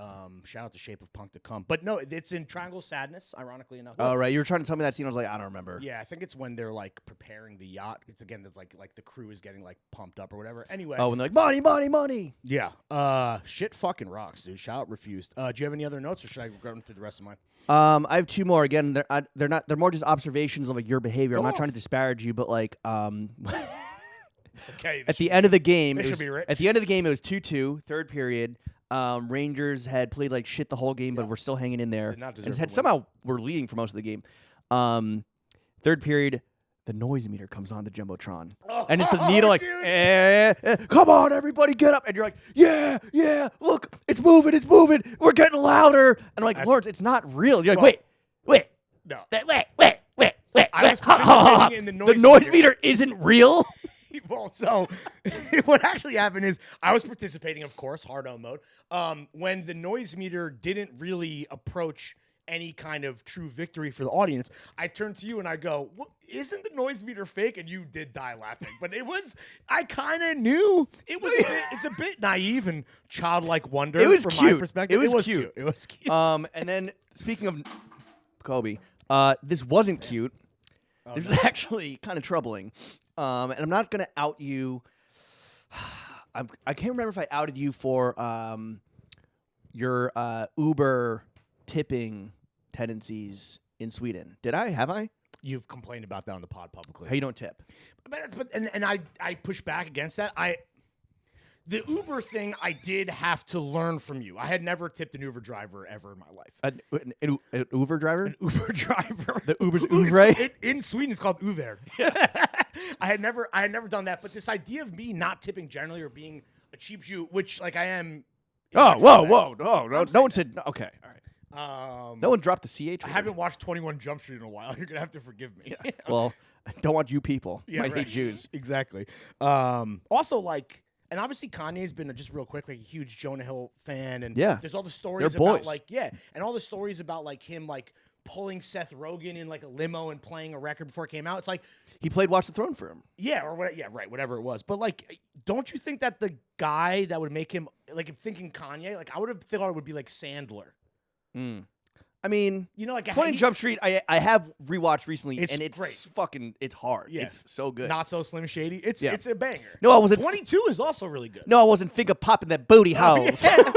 Shout out to Shape of Punk to Come. But no, it's in Triangle Sadness, ironically enough. Oh, right. You were trying to tell me that scene. I was like, I don't remember. Yeah, I think it's when they're like preparing the yacht. It's again, it's like the crew is getting like pumped up or whatever. Anyway. Oh, when they're like, money, money, money. Yeah. Shit fucking rocks, dude. Shout out Refused. Do you have any other notes or should I go through the rest of mine? I have two more. Again, they're more just observations of like your behavior. Go I'm not off. trying to disparage you, but like Okay. at the end of the game, They should be rich. at the end of the game, it was 2-2, third period. Rangers had played like shit the whole game, but we're still hanging in there. Did not deserve And to had win. somehow were leading for most of the game. Third period, the noise meter comes on the jumbotron, and it's the needle like, come on, everybody, get up! And you're like, yeah, look, it's moving, we're getting louder. And I'm like, Lawrence, it's not real. You're like, wait, No. wait. I was participating in the noise The noise meter. meter isn't real. Well, so what actually happened is I was participating, of course, hardo mode, when the noise meter didn't really approach any kind of true victory for the audience. I turned to you and I go, well, isn't the noise meter fake? And you did die laughing. But I kind of knew. It's a bit naive and childlike wonder It was from cute. my perspective. It was cute. It was cute. And then speaking of Kobe, this wasn't cute. This was actually kind of troubling. And I'm not going to out you. I can't remember if I outed you for your Uber tipping tendencies in Sweden. Did I? Have I? You've complained about that on the pod publicly. How you don't tip? But I push back against that. The Uber thing, I did have to learn from you. I had never tipped an Uber driver ever in my life. An Uber driver? An Uber driver. The Uber's Uber? In Sweden, it's called Uber. I had never done that. But this idea of me not tipping generally or being a cheap Jew, which like I am. Whoa. No one said, okay, all right. No one dropped the CH. I haven't watched 21 Jump Street in a while. You're going to have to forgive me. Yeah. Well, I don't want you people. Yeah, Might right. hate Jews. Exactly. Also, like, and obviously Kanye's been just real quick, like a huge Jonah Hill fan, and Yeah. there's all the stories They're about boys. and all the stories about like him like pulling Seth Rogen in like a limo and playing a record before it came out. It's like, He played Watch the Throne for him. yeah, or what? Yeah, right, whatever it was. But like, don't you think that the guy that would make him like, if thinking Kanye, like I would have thought it would be like Sandler. I mean, You know, like 20 Jump Street, I have rewatched recently, It's and it's great. fucking, it's hard. Yeah. It's so good. Not So Slim Shady. It's Yeah. it's a banger. No, I wasn't. 22 is also really good. No, I wasn't finger popping that booty holes. Yeah.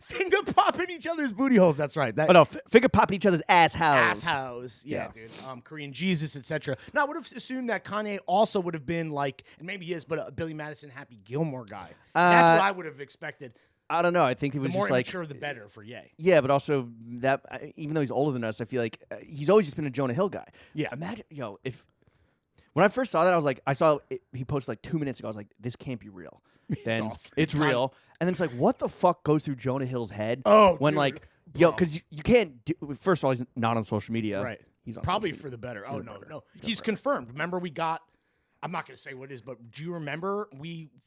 Finger popping each other's booty holes. That's right. That, Oh, no, finger popping each other's ass holes. Ass house. Yeah, dude. Korean Jesus, etc. Now, I would have assumed that Kanye also would have been like, and maybe he is, but a Billy Madison, Happy Gilmore guy. That's what I would have expected. I don't know. I think it was the more just like immature, the better for Ye. Yeah, but also that even though he's older than us, I feel like he's always just been a Jonah Hill guy. Yeah. Imagine, if when I first saw that, I was like, I saw it, he posted like 2 minutes ago. I was like, this can't be real. Then awesome. it's real, and then it's like, what the fuck goes through Jonah Hill's head? When like, because you can't. First of all, he's not on social media. Right. He's on probably for the better. Oh no. He's confirmed. Remember, we got. I'm not going to say what it is, but do you remember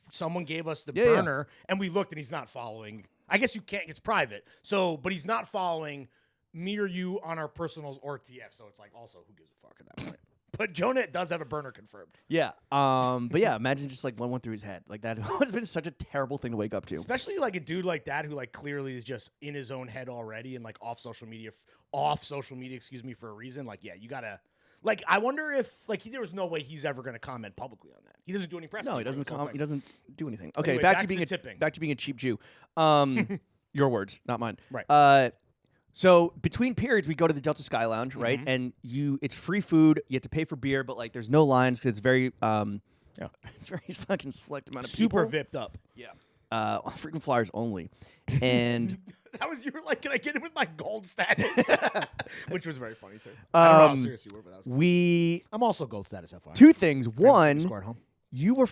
someone gave us the burner and we looked and he's not following. I guess you can't. It's private. So, but he's not following me or you on our personals or TF. So it's like, also, who gives a fuck at that point? But Jonah does have a burner confirmed. Yeah. But yeah, imagine just like what went through his head. Like that has been such a terrible thing to wake up to. Especially like a dude like that who like clearly is just in his own head already and like off social media, for a reason. Like, yeah, you gotta. Like, I wonder if like there was no way he's ever going to comment publicly on that. He doesn't do any press. No, he doesn't. He doesn't do anything. Okay, anyway, back to being a cheap Jew. Your words, not mine. Right. So between periods, we go to the Delta Sky Lounge, right? And it's free food. You have to pay for beer, but like there's no lines because it's very it's very fucking select amount of super people. vipped up. Yeah. Frequent flyers only, and you were like, can I get in with my gold status? Which was very funny too. I don't know how serious you were, but that was I'm also gold status, FYI. Two things. One, you were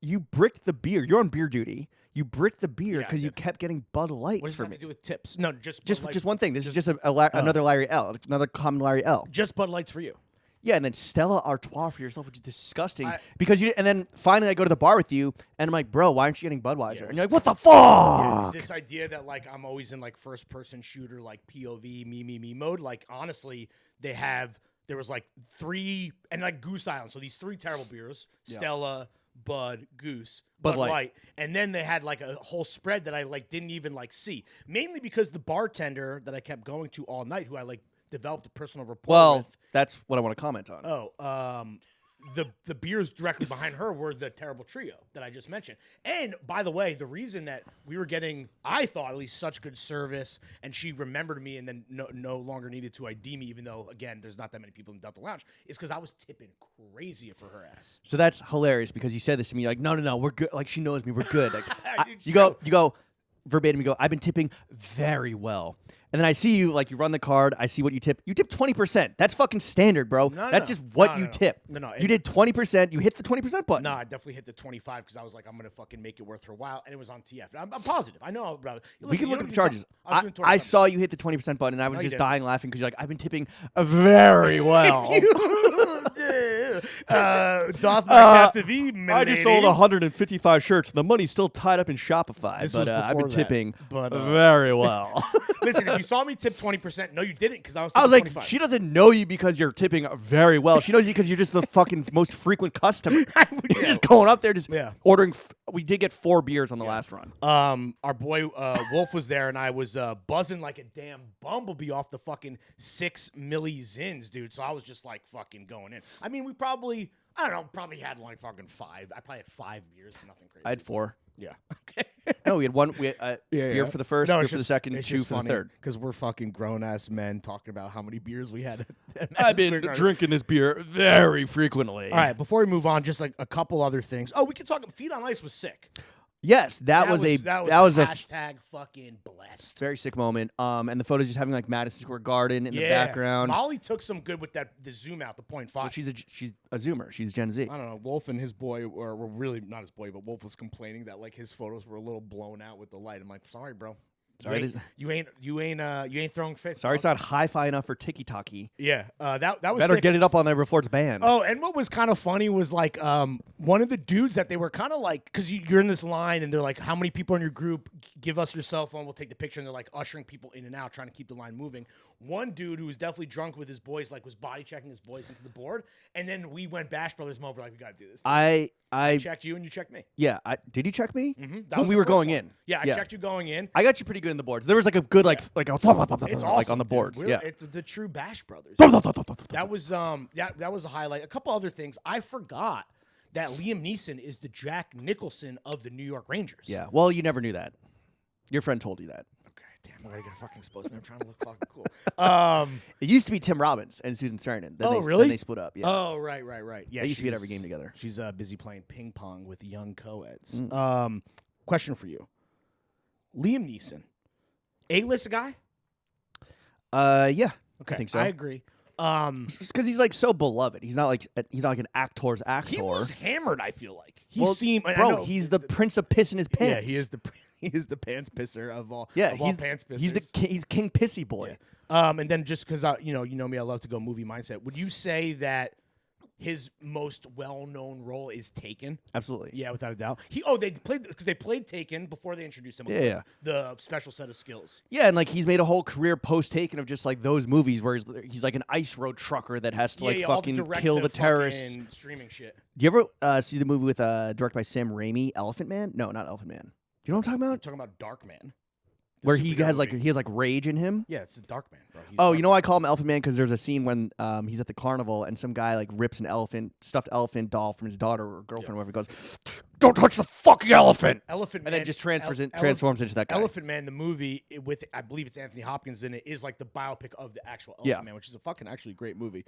you bricked the beer. You're on beer duty. You bricked the beer because you kept getting Bud Lights what does for that me. have to do with tips? No, just one thing. This is just another Larry L. It's another common Larry L. Just Bud Lights for you. Yeah, and then Stella Artois for yourself, which is disgusting. And then finally I go to the bar with you, and I'm like, bro, why aren't you getting Budweiser? And you're like, what the fuck? Yeah, this idea that like I'm always in like first person shooter, like POV, me mode. Like honestly, there was like 3 and like Goose Island. So these 3 terrible beers: Stella, Bud, Goose, Bud Light. And then they had like a whole spread that I like didn't even like see. Mainly because the bartender that I kept going to all night, who I like developed a personal rapport with. That's what I want to comment on. The beers directly behind her were the terrible trio that I just mentioned. And by the way, the reason that we were getting, I thought at least, such good service, and she remembered me and then no longer needed to ID me, even though again there's not that many people in Delta Lounge, is because I was tipping crazy for her ass. So that's hilarious because you said this to me. You're like, no, we're good. Like she knows me, we're good. Like you go verbatim. You go, I've been tipping very well. And then I see you, like, you run the card. I see what you tip. You tip 20%. That's fucking standard, bro. That's just what you tip. No. You did 20%. You hit the 20% button. No, I definitely hit the 25 because I was like, I'm going to fucking make it worth her while. And it was on TF. I'm positive. I know, bro. Listen, we can look at the charges. I saw you hit the 20% button, and I was just dying laughing because you're like, I've been tipping very well. Doth my cap to thee, I just sold 155 shirts. The money's still tied up in Shopify, but I've been tipping very well. Listen, if you saw me tip 20%, no, you didn't, because I was like, 25. She doesn't know you because you're tipping very well. She knows you because you're just the fucking most frequent customer. You're just going up there, just ordering. We did get 4 beers on the last run. Our boy Wolf was there, and I was buzzing like a damn bumblebee off the fucking 6 milli Zins, dude. So I was just like fucking going in. I mean, we probably had like fucking 5. I probably had 5 beers, nothing crazy. I had 4. Yeah. Okay. No, we had one. We had beer for the first, beer for the second, 2 for the third. Because we're fucking grown ass men talking about how many beers we had. I've been drinking this beer very frequently. All right, before we move on, just like a couple other things. Oh, we could talk. Feet on Ice was sick. Yes, that was hashtag fucking blessed. Very sick moment. And the photos just having like Madison Square Garden in the background. Molly took some good with the zoom out, the 0.5. Well, she's a zoomer. She's Gen Z. I don't know. Wolf and his boy were really not his boy, but Wolf was complaining that like his photos were a little blown out with the light. I'm like, sorry, bro. Sorry, you ain't throwing fits. Sorry, it's not hi-fi enough for tiki-taki. Yeah, that was better sick. Get it up on there before it's banned. Oh, and what was kind of funny was like one of the dudes that they were kind of like, because you're in this line and they're like, how many people in your group? Give us your cell phone, we'll take the picture. And they're like ushering people in and out, trying to keep the line moving. One dude who was definitely drunk with his boys, like was body checking his boys into the board. And then we went Bash Brothers mode. We're like, we got to do this. I checked you and you checked me. Yeah. Did you check me? Mm-hmm. When we were going in. Yeah, I checked you going in. I got you pretty good in the boards. There was like a good it's awesome, like on the boards. Dude. Yeah. It's the true Bash Brothers. That was a highlight. A couple other things. I forgot that Liam Neeson is the Jack Nicholson of the New York Rangers. Yeah. Well, you never knew that. Your friend told you that. Damn, I'm gonna get fucking exposed. I'm trying to look fucking cool. It used to be Tim Robbins and Susan Sarandon. Really? Then they split up. Yeah. Oh, right. Yeah, they used to be at every game together. She's busy playing ping pong with young co-eds. Question for you: Liam Neeson, A-list guy. Yeah. Okay, I think so. I agree. Because he's like so beloved. He's not like an actor's actor. He was hammered. I feel like he's the prince of piss in his pants. Yeah, he is the pants pisser of all. Yeah, of all pants pissers. He's King Pissy Boy. Yeah. And then just because you know me, I love to go movie mindset. Would you say that his most well-known role is Taken? Absolutely. Yeah, without a doubt. They played Taken before they introduced him. Yeah. The special set of skills. Yeah, and like he's made a whole career post Taken of just like those movies where he's like an ice road trucker that has to fucking kill the terrorists. Streaming shit. Do you ever see the movie with directed by Sam Raimi, Elephant Man? No, not Elephant Man. Do you know what I'm talking about? I'm talking about Dark Man. Where he has like rage in him. Yeah, it's a Dark Man, bro. You know why I call him Elephant Man? Because there's a scene when he's at the carnival and some guy like rips an stuffed elephant doll from his daughter or girlfriend, or whatever. Goes, "Don't touch the fucking elephant!" Elephant and Man, then just transforms into that guy. Elephant Man, the movie with I believe it's Anthony Hopkins in it, is like the biopic of the actual Elephant Man, which is a fucking actually great movie.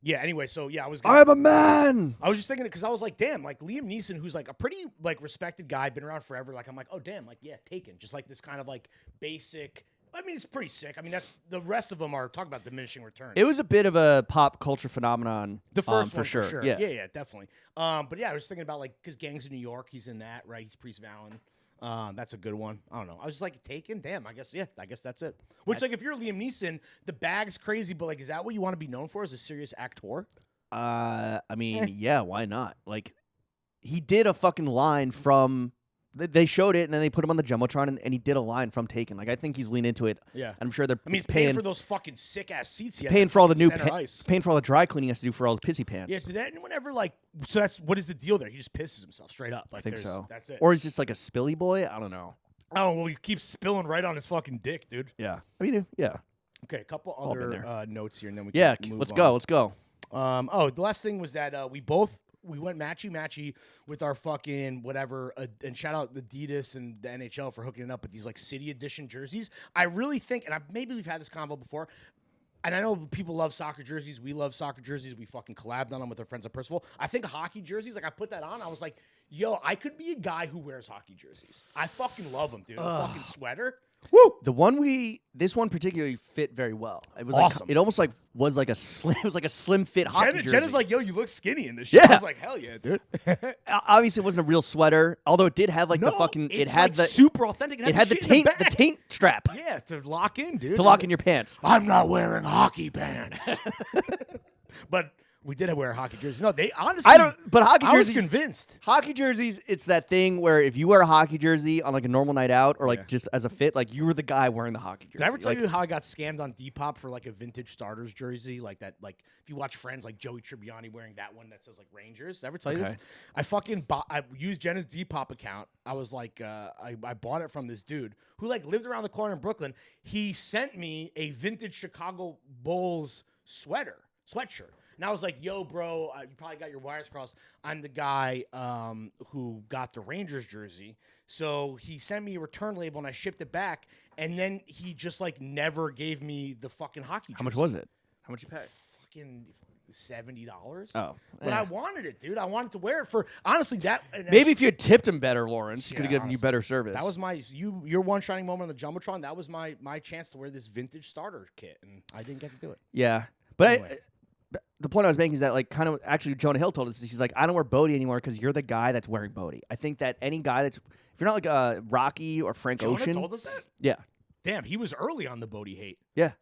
Yeah. Anyway, so yeah, I'm a man. I was just thinking it because I was like, damn, like Liam Neeson, who's like a pretty like respected guy, been around forever. Like I'm like, oh damn, like yeah, Taken, just like this kind of like basic. I mean, it's pretty sick. I mean, that's the rest of them are talking about diminishing returns. It was a bit of a pop culture phenomenon. The first one, for sure. Yeah, definitely. But yeah, I was thinking about like because Gangs of New York, he's in that, right? He's Priest Vallon. That's a good one. I don't know. I was just like Taken. Damn, I guess that's it. Which like if you're Liam Neeson, the bag's crazy, but like, is that what you want to be known for as a serious actor? I mean, yeah, why not? Like, he did a fucking line from. They showed it and then they put him on the jumbotron and he did a line from Taken. Like I think he's leaned into it. Yeah, I'm sure they're. I mean, he's paying for those fucking sick ass seats. He's paying for all the new. Paying for all the dry cleaning he has to do for all his pissy pants. Yeah, did anyone ever like? So that's what is the deal there? He just pisses himself straight up. Like, I think so. That's it. Or he's just like a spilly boy. I don't know. Oh well, he keeps spilling right on his fucking dick, dude. Yeah, I mean, yeah. Okay, a couple other notes here, and then we can let's go. Let's go. The last thing was that we went matchy with our fucking whatever, and shout out Adidas and the NHL for hooking it up with these like city edition jerseys. I really think, and maybe we've had this convo before, and I know people love soccer jerseys. We love soccer jerseys. We fucking collabed on them with our friends at Percival. I think hockey jerseys, like I put that on, I was like, yo, I could be a guy who wears hockey jerseys. I fucking love them, dude. A fucking sweater. Woo! This one particularly fit very well. It was awesome. Like, it almost like was like a slim fit hockey jersey. Jenna's like, yo, you look skinny in this shit. Yeah. I was like, hell yeah, dude. Obviously, it wasn't a real sweater, although it did have like the fucking. It had like the super authentic. It had the taint strap. Yeah, to lock in, dude. To lock in your pants. I'm not wearing hockey pants. But we did wear hockey jerseys. No, they honestly. But hockey jerseys. I was convinced. Hockey jerseys, it's that thing where if you wear a hockey jersey on like a normal night out or like just as a fit, like you were the guy wearing the hockey jersey. Did I ever tell you how I got scammed on Depop for like a vintage starters jersey? Like that, like if you watch Friends, like Joey Tribbiani wearing that one that says like Rangers. Did I ever tell you this? I used Jenna's Depop account. I was like, I bought it from this dude who like lived around the corner in Brooklyn. He sent me a vintage Chicago Bulls sweatshirt. And I was like, yo, bro, you probably got your wires crossed. I'm the guy who got the Rangers jersey. So he sent me a return label, and I shipped it back. And then he just, like, never gave me the fucking hockey jersey. How much was it? How much you pay? Fucking $70. Oh. But I wanted it, dude. I wanted to wear it for, honestly, that. Maybe if you had tipped him better, Lawrence, he could have given you better service. That was your one shining moment on the Jumbotron. That was my chance to wear this vintage starter kit, and I didn't get to do it. Yeah. But anyway. The point I was making is that, like, kind of actually Jonah Hill told us this. He's like, I don't wear Bodie anymore because you're the guy that's wearing Bodie. I think that any guy if you're not like Rocky or Frank Ocean. Jonah told us that? Yeah. Damn, he was early on the Bodie hate. Yeah.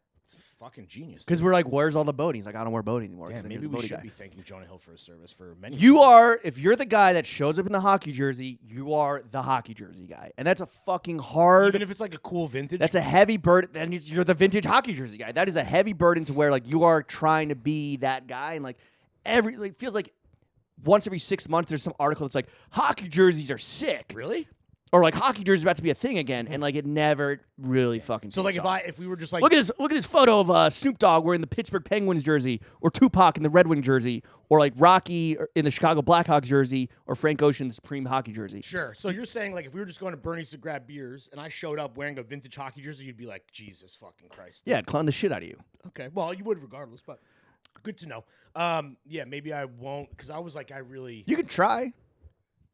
Fucking genius. Because we're like, where's all the Bodie? He's like, I don't wear Bodie anymore. Damn, maybe we should be thanking Jonah Hill for his service for many years. If you're the guy that shows up in the hockey jersey, you are the hockey jersey guy. And that's a fucking hard. Even if it's like a cool vintage. That's a heavy burden. Then you're the vintage hockey jersey guy. That is a heavy burden to wear. Like, you are trying to be that guy. And like, it feels like once every 6 months, there's some article that's like, hockey jerseys are sick. Really? Or like hockey jerseys about to be a thing again, and like it never really fucking. So like if we were just like look at this photo of Snoop Dogg wearing the Pittsburgh Penguins jersey, or Tupac in the Red Wing jersey, or like Rocky in the Chicago Blackhawks jersey, or Frank Ocean's Supreme hockey jersey. Sure. So you're saying like if we were just going to Bernie's to grab beers, and I showed up wearing a vintage hockey jersey, you'd be like, Jesus fucking Christ. Yeah, clown the shit out of you. Okay. Well, you would regardless, but good to know. Yeah, maybe I won't because I was like, You could try.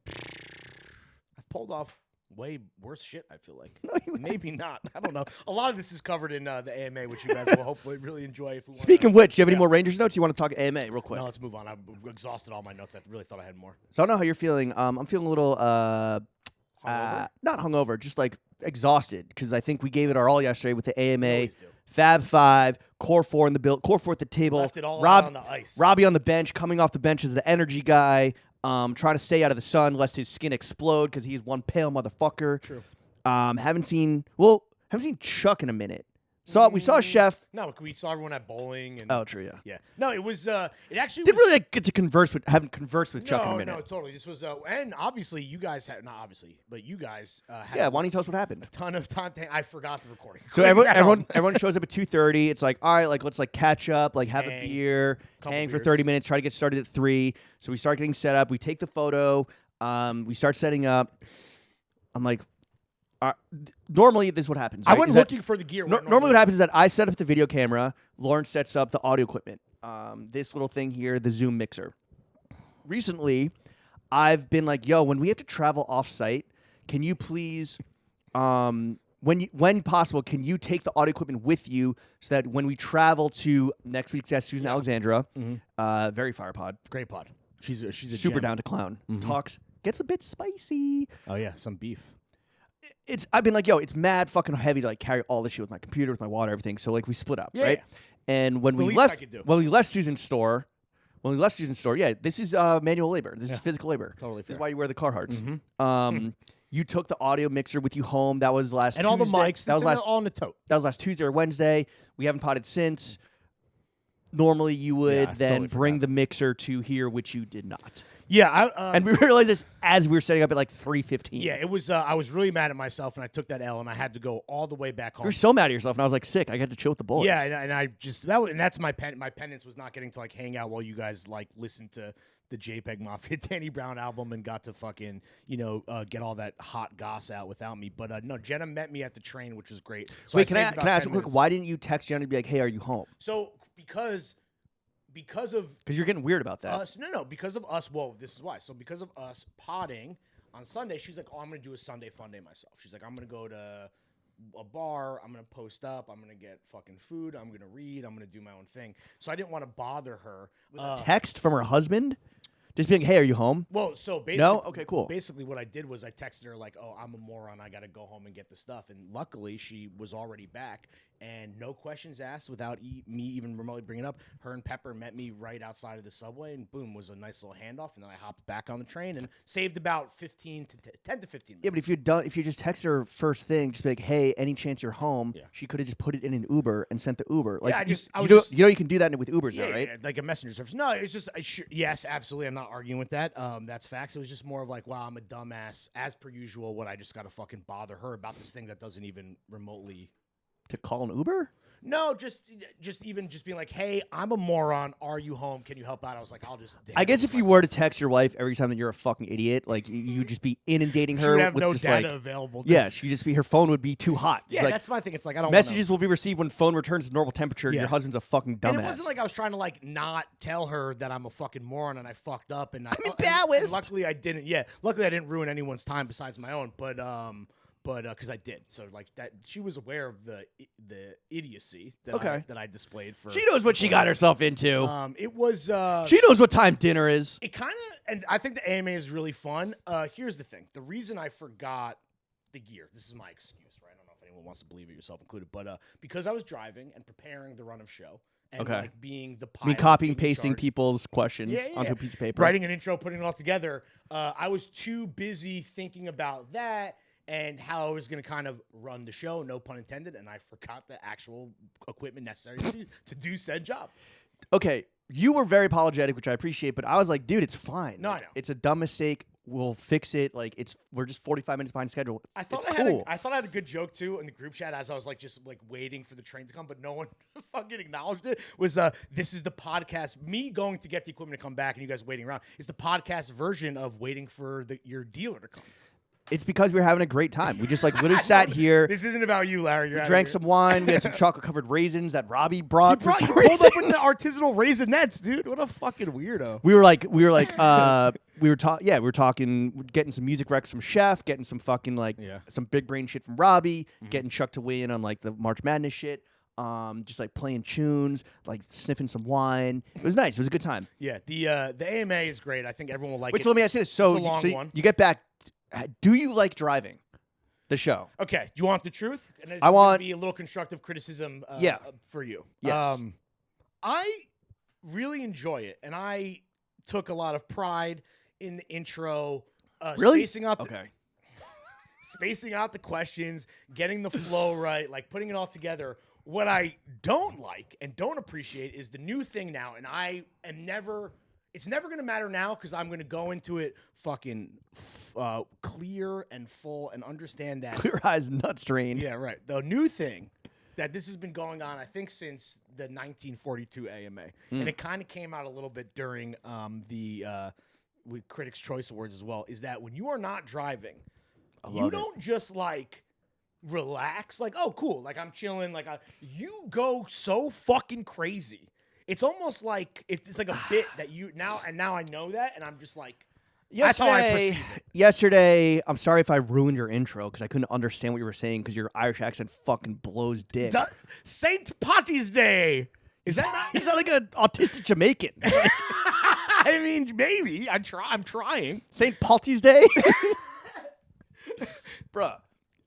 I've pulled off way worse shit, I feel like. Maybe not. I don't know. A lot of this is covered in the AMA, which you guys will hopefully really enjoy. If we Speaking of which, do you have any more Rangers notes? You want to talk AMA real quick? No, let's move on. I've exhausted all my notes. I really thought I had more. So I don't know how you're feeling. I'm feeling a little, not hungover, just like exhausted, because I think we gave it our all yesterday with the AMA. Fab 5, Core 4 in the build, Core 4 at the table. Left it all out on the ice. Robbie on the bench, coming off the bench as the energy guy, trying to stay out of the sun lest his skin explode because he's one pale motherfucker. True. Haven't seen Chuck in a minute. We saw Chef. No, we saw everyone at bowling. And, oh, true, yeah. Yeah. No, it was. It actually didn't really get to haven't conversed with Chuck in a minute. No, totally. This was, and obviously you guys had not obviously, but you guys had. Yeah, why don't you tell us what happened? A ton of time. I forgot the recording. So everyone shows up at 2:30. It's like, all right, like let's like catch up, like have a beer, hang for 30 minutes, try to get started at 3. So we start getting set up. We take the photo. We start setting up. I'm like. Normally, this is what happens. Right? I went looking for the gear. Normally, what happens is that I set up the video camera. Lawrence sets up the audio equipment. This little thing here, the Zoom mixer. Recently, I've been like, yo, when we have to travel off-site, can you please, when possible, can you take the audio equipment with you so that when we travel to next week's guest, Susan Alexandra, very fire pod. Great pod. She's a super gem. down to clown. Talks, gets a bit spicy. Oh, yeah, some beef. I've been like, yo, it's mad fucking heavy to like carry all this shit with my computer, with my water, everything. So like we split up, right? And when we left Susan's store, yeah, this is manual labor. This is physical labor. Totally fair. This is why you wear the Carhartts. You took the audio mixer with you home. That was last Tuesday. And all the mics. That was all in the tote. That was last Tuesday or Wednesday. We haven't potted since. Normally you would then bring the mixer to here, which you did not. Yeah, and we realized this as we were setting up at like 3:15. Yeah, it was. I was really mad at myself, and I took that L, and I had to go all the way back home. You were so mad at yourself, and I was like sick. I got to chill with the boys. Yeah, and I just that's my my penance was not getting to like hang out while you guys like listened to the JPEG Mafia Danny Brown album and got to fucking get all that hot goss out without me. But no, Jenna met me at the train, which was great. So wait, can I ask real quick? Why didn't you text Jenna to be like, "Hey, are you home?" So because you're getting weird about that. Because of us. Well, this is why. So because of us potting on Sunday, she's like, "Oh, I'm gonna do a Sunday fun day myself." She's like, "I'm gonna go to a bar. I'm gonna post up. I'm gonna get fucking food. I'm gonna read. I'm gonna do my own thing." So I didn't want to bother her. Text from her husband, just being, "Hey, are you home?" Well, so basically, no. Okay, cool. Basically, what I did was I texted her like, "Oh, I'm a moron. I gotta go home and get the stuff." And luckily, she was already back. And no questions asked without me even remotely bringing it up. Her and Pepper met me right outside of the subway, and boom, was a nice little handoff. And then I hopped back on the train and saved about 10 to 15 minutes. Yeah, but if you just text her first thing, just be like, "Hey, any chance you're home?" Yeah. She could have just put it in an Uber and sent the Uber. Like, you can do that with Ubers now, right? Yeah, like a messenger service. No, it's just yes, absolutely. I'm not arguing with that. That's facts. It was just more of like, wow, I'm a dumbass as per usual. What I just got to fucking bother her about this thing that doesn't even remotely. To call an Uber? No, just being like, "Hey, I'm a moron. Are you home? Can you help out?" I was like, "I'll just." I guess if you were to text your wife every time that you're a fucking idiot, like you'd just be inundating her. She would have with no just data like, available. Yeah, her phone would be too hot. Yeah, like, that's my thing. It's like I don't. Messages will be received when phone returns to normal temperature. Yeah. Your husband's a fucking dumbass. And it wasn't like I was trying to like not tell her that I'm a fucking moron and I fucked up and I'm embarrassed. And luckily I didn't. Yeah, luckily I didn't ruin anyone's time besides my own. But because I did, so like that, she was aware of the idiocy that I displayed for. She knows what she got herself into. It was. She knows what time dinner is. It kind of, and I think the AMA is really fun. Here's the thing: the reason I forgot the gear. This is my excuse, right? I don't know if anyone wants to believe it, yourself included, but because I was driving and preparing the run of show. And like being the pilot, copying, pasting people's questions onto a piece of paper, writing an intro, putting it all together. I was too busy thinking about that. And how I was going to kind of run the show, no pun intended, and I forgot the actual equipment necessary to do said job. Okay, you were very apologetic, which I appreciate, but I was like, dude, it's fine. No, like, I know. It's a dumb mistake. We'll fix it. Like we're just 45 minutes behind schedule. I thought I had a good joke too in the group chat as I was like just like waiting for the train to come, but no one fucking acknowledged it. Was this is the podcast? Me going to get the equipment to come back and you guys waiting around. It's the podcast version of waiting for your dealer to come. It's because we were having a great time. We just like literally sat here. This isn't about you, Larry. We drank some wine. We had some chocolate-covered raisins that Robbie brought. You pulled up with the artisanal raisinets, dude. What a fucking weirdo. We were like we were talking, getting some music recs from Chef, getting some fucking some big brain shit from Robbie, getting Chuck to weigh in on like the March Madness shit. Just like playing tunes, like sniffing some wine. It was nice. It was a good time. Yeah, the AMA is great. I think everyone will like it. So let me ask you this. So, it's a long one. You get back. Do you like driving the show? Okay. Do you want the truth? And I want to be a little constructive criticism for you. Yes. I really enjoy it, and I took a lot of pride in the intro. Really? Spacing out the questions, getting the flow right, like putting it all together. What I don't like and don't appreciate is the new thing now, and I am never. It's never going to matter now because I'm going to go into it fucking clear and full and understand that. Clear eyes, nuts drained. Yeah, right. The new thing that this has been going on, I think, since the 1942 AMA, and it kind of came out a little bit during the Critics' Choice Awards as well, is that when you are not driving, you don't just like relax, like, oh, cool, like I'm chilling, like you go so fucking crazy. It's almost like it's like a bit that you now I know that, and I'm just like, that's how I perceive it. Yesterday, I'm sorry if I ruined your intro because I couldn't understand what you were saying because your Irish accent fucking blows dick. St. Patty's Day. Is that not? He's not like an autistic Jamaican. I mean, maybe I'm trying. St. Patty's Day, bruh.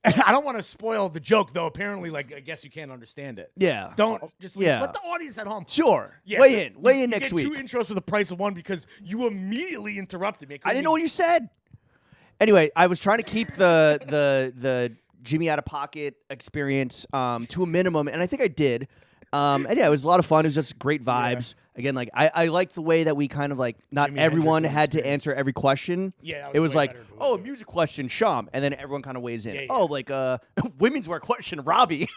I don't want to spoil the joke, though. Apparently, like, I guess you can't understand it. Yeah. Don't just let the audience at home. Sure. Yeah, weigh in next week. You get 2 intros for the price of 1 because you immediately interrupted me. I didn't know what you said. Anyway, I was trying to keep the Jimmy out of pocket experience to a minimum, and I think I did. And yeah, it was a lot of fun. It was just great vibes. Yeah. Again, like I like the way that we kind of like not Jimmy everyone had to answer every question. Yeah, it was like, oh, music question, Sham, and then everyone kind of weighs in. Yeah, yeah. Oh, like women's wear question, Robbie.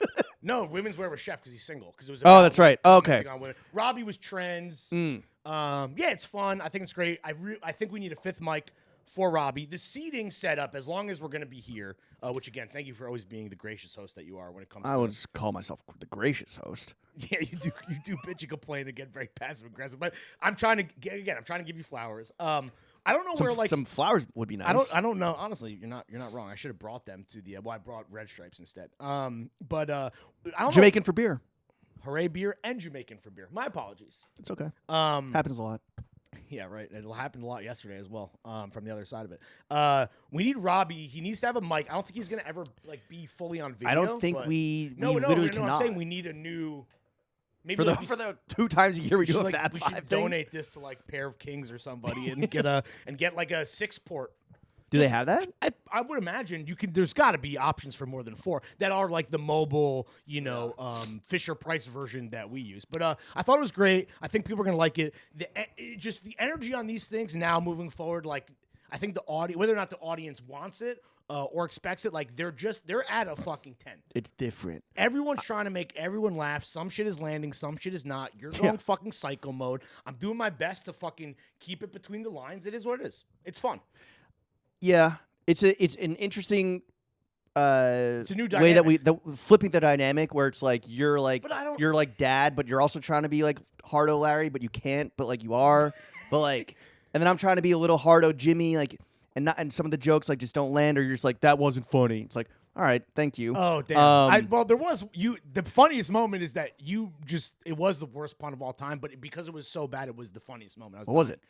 No, women's wear was Chef because he's single. Because it was. Oh, that's right. Oh, okay. Robbie was trends. Yeah, it's fun. I think it's great. I think we need a 5th mic for Robbie. The seating setup, as long as we're going to be here, which again, thank you for always being the gracious host that you are when it comes to I would just call myself the gracious host. Yeah, you do bitch and complain and get very passive aggressive. But I'm trying to give you flowers. I don't know where like some flowers would be nice. I don't know. Honestly, you're not wrong. I should have brought them to the I brought red stripes instead. But I don't Jamaican for beer. Hooray beer and Jamaican for beer. My apologies. It's okay. Happens a lot. Yeah, right. It happened a lot yesterday as well. From the other side of it, we need Robbie. He needs to have a mic. I don't think he's gonna ever like be fully on video. I don't think we literally cannot. I'm saying we need a new. Maybe for the 2 times a year we do a Fab 5 thing. We should donate this to like Pair of Kings or somebody and get like a 6-port. Do they have that? I would imagine you can. There's got to be options for more than 4 that are like the mobile, Fisher Price version that we use. But I thought it was great. I think people are gonna like it. Just the energy on these things now moving forward. Like I think the audience, whether or not the audience wants it or expects it, like they're at a fucking 10. It's different. Everyone's trying to make everyone laugh. Some shit is landing, some shit is not. You're going fucking psycho mode. I'm doing my best to fucking keep it between the lines. It is what it is. It's fun. Yeah, it's an interesting it's a new way that flipping the dynamic where it's like you're like dad, but you're also trying to be like hardo Larry, but you can't, but like you are, but like, and then I'm trying to be a little hardo Jimmy, like, and some of the jokes like just don't land, or you're just like that wasn't funny. It's like, all right, thank you. Oh damn. There was the funniest moment is that it was the worst pun of all time, but because it was so bad, it was the funniest moment. What was it?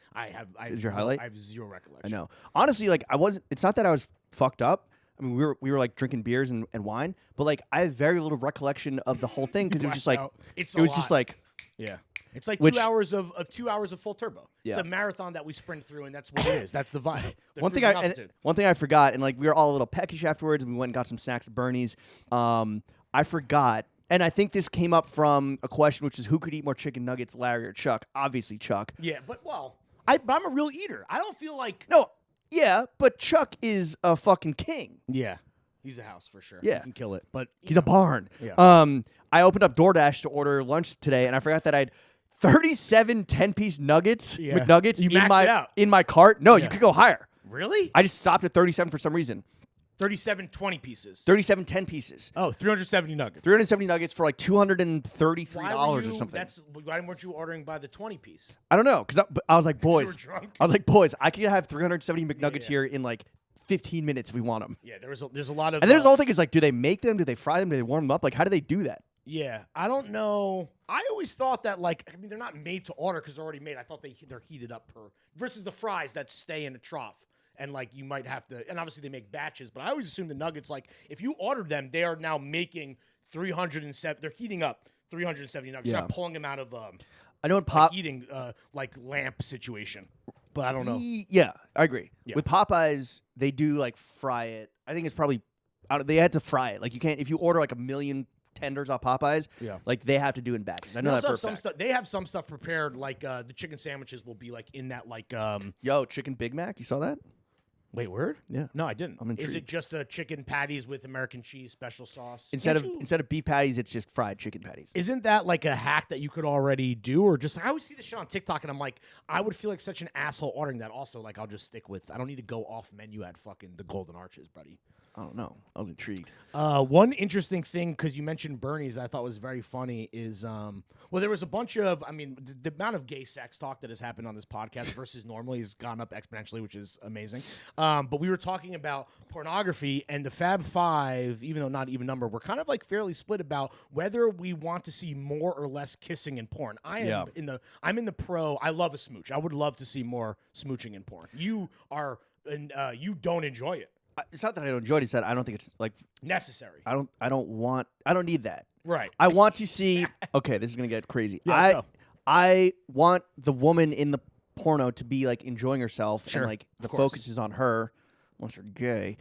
Is your highlight? I have zero recollection. I know. Honestly, like it's not that I was fucked up. I mean, we were like drinking beers and wine, but like I have very little recollection of the whole thing because it was just like just like yeah. It's like 2 hours of 2 hours of full turbo. Yeah. It's a marathon that we sprint through, and that's what it is. That's the vibe. One thing I forgot, and like we were all a little peckish afterwards, and we went and got some snacks at Bernie's. I forgot, and I think this came up from a question, which is who could eat more chicken nuggets, Larry or Chuck? Obviously Chuck. Yeah, but I'm a real eater. I don't feel like Yeah, but Chuck is a fucking king. Yeah. He's a house for sure. Yeah. He can kill it. But he's a barn. Yeah. I opened up DoorDash to order lunch today, and I forgot that I had 37 10-piece nuggets, McNuggets you in my cart. No, you could go higher. Really? I just stopped at 37 for some reason. 37 20 pieces. 37 10 pieces. Oh, 370 nuggets. 370 nuggets for like $233 or something. Why weren't you ordering by the 20 piece? I don't know, because I was like, boys. You were drunk. I was like, boys, I could have 370 McNuggets here in like 15 minutes if we want them. Yeah, there's a lot of. And there's the whole thing is like, do they make them? Do they fry them? Do they warm them up? Like, how do they do that? Yeah, I don't know. I always thought that they're not made to order because they're already made. I thought they're heated up versus the fries that stay in a trough. And like you might have to, and obviously they make batches, but I always assume the nuggets, like if you ordered them, they are now making 307. They're heating up 370 nuggets. They're not pulling them out of I know in eating like lamp situation, but I don't know. Yeah, I agree. Yeah. With Popeyes, they do like fry it. I think it's probably they had to fry it. Like you can't if you order like 1 million tenders off Popeyes. Yeah, like they have to do in batches. I know that for a fact. They have some stuff prepared. Like the chicken sandwiches will be like in that like chicken Big Mac. You saw that? Wait, word? Yeah. No, I didn't. I'm intrigued. Is it just chicken patties with American cheese special sauce? Instead of beef patties, it's just fried chicken patties. Isn't that like a hack that you could already do? Or just, I always see this shit on TikTok and I'm like, I would feel like such an asshole ordering that. Also, like, I'll just stick with, I don't need to go off menu at fucking the Golden Arches, buddy. I don't know. I was intrigued. One interesting thing, because you mentioned Bernie's, I thought was very funny is, well, there was a bunch of, I mean, the amount of gay sex talk that has happened on this podcast versus normally has gone up exponentially, which is amazing. But we were talking about pornography, and the Fab Five, even though not even number, we're kind of like fairly split about whether we want to see more or less kissing in porn. I'm in the pro. I love a smooch. I would love to see more smooching in porn. You are, you don't enjoy it. It's not that I don't enjoy it. It's that I don't think it's like necessary. I don't need that. Right. I want to see. Okay, this is gonna get crazy. Yeah, I want the woman in the porno to be like enjoying herself, and like the focus is on her, unless you're gay,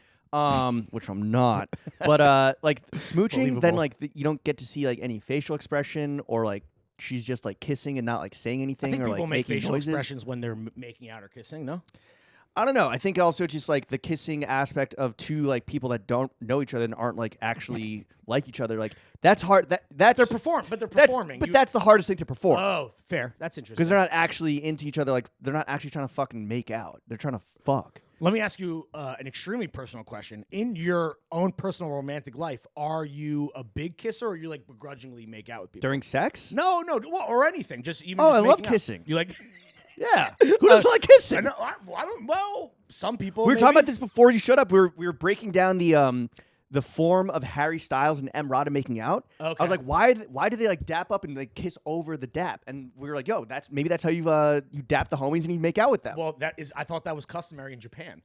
which I'm not. But like smooching, then like you don't get to see like any facial expression or like she's just like kissing and not like saying anything. I think or people like make making facial noises. expressions when they're making out or kissing. No. I don't know. I think also just like the kissing aspect of two like people that don't know each other and aren't like actually like each other. Like that's hard. That's they're performing. That's the hardest thing to perform. Oh, fair. That's interesting. Because they're not actually into each other. Like they're not actually trying to fucking make out. They're trying to fuck. Let me ask you an extremely personal question. In your own personal romantic life, are you a big kisser, or you like begrudgingly make out with people during sex? No, well, or anything. Just even. Oh, just I love kissing. You like. Yeah, who doesn't like kissing? I don't. Well, some people. We were talking about this before you showed up. We were breaking down the form of Harry Styles and M. Rada making out. Okay. I was like, why do they like dap up and like kiss over the dap? And we were like, yo, that's how you dap the homies and you make out with them. Well, I thought that was customary in Japan.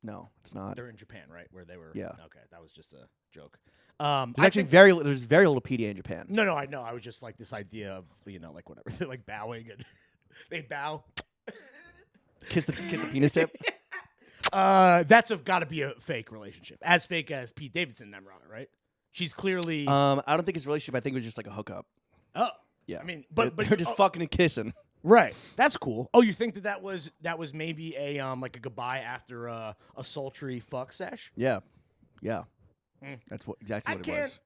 No, it's not. They're in Japan, right? Where they were. Yeah. Okay, that was just a joke. There's very little PDA in Japan. No, I know. I was just like this idea of like whatever they're like bowing and. They bow. Kiss the penis tip. That's got to be a fake relationship, as fake as Pete Davidson and Emrata, right? She's clearly. I don't think it's a relationship. I think it was just like a hookup. Oh, yeah. I mean, but they're just fucking and kissing. Right. That's cool. Oh, you think that was maybe a like a goodbye after a sultry fuck sesh? Yeah. That's exactly what it was.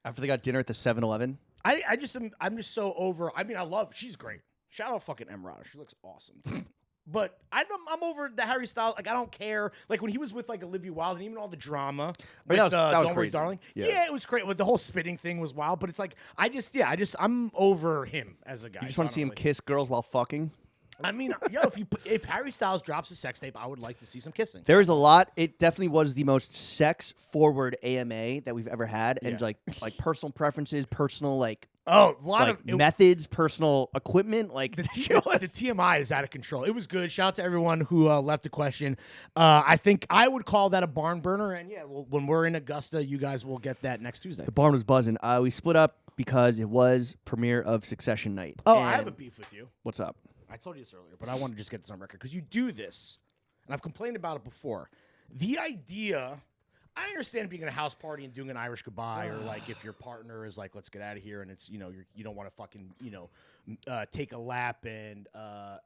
After they got dinner at the 7-Eleven. I'm just so over. I mean, she's great. Shout out fucking Emrata. She looks awesome. But I'm over the Harry Styles. Like, I don't care. Like, when he was with, like, Olivia Wilde and even all the drama. That was Don't Worry, crazy. Darling. Yeah, it was great. But the whole spitting thing was wild. But it's like, I'm over him as a guy. You just want to see him kiss girls while fucking? I mean, if Harry Styles drops a sex tape, I would like to see some kissing. There is a lot. It definitely was the most sex-forward AMA that we've ever had. And, like personal preferences, personal, like... Oh, a lot of methods, personal equipment, like the TMI is out of control. It was good. Shout out to everyone who left a question. I think I would call that a barn burner. And yeah, when we're in Augusta, you guys will get that next Tuesday. The barn was buzzing. We split up because it was premiere of Succession night. Oh, I have a beef with you. What's up? I told you this earlier, but I want to just get this on record because you do this, and I've complained about it before. The idea. I understand being at a house party and doing an Irish goodbye, or like if your partner is like, "Let's get out of here," and it's you don't want to fucking take a lap and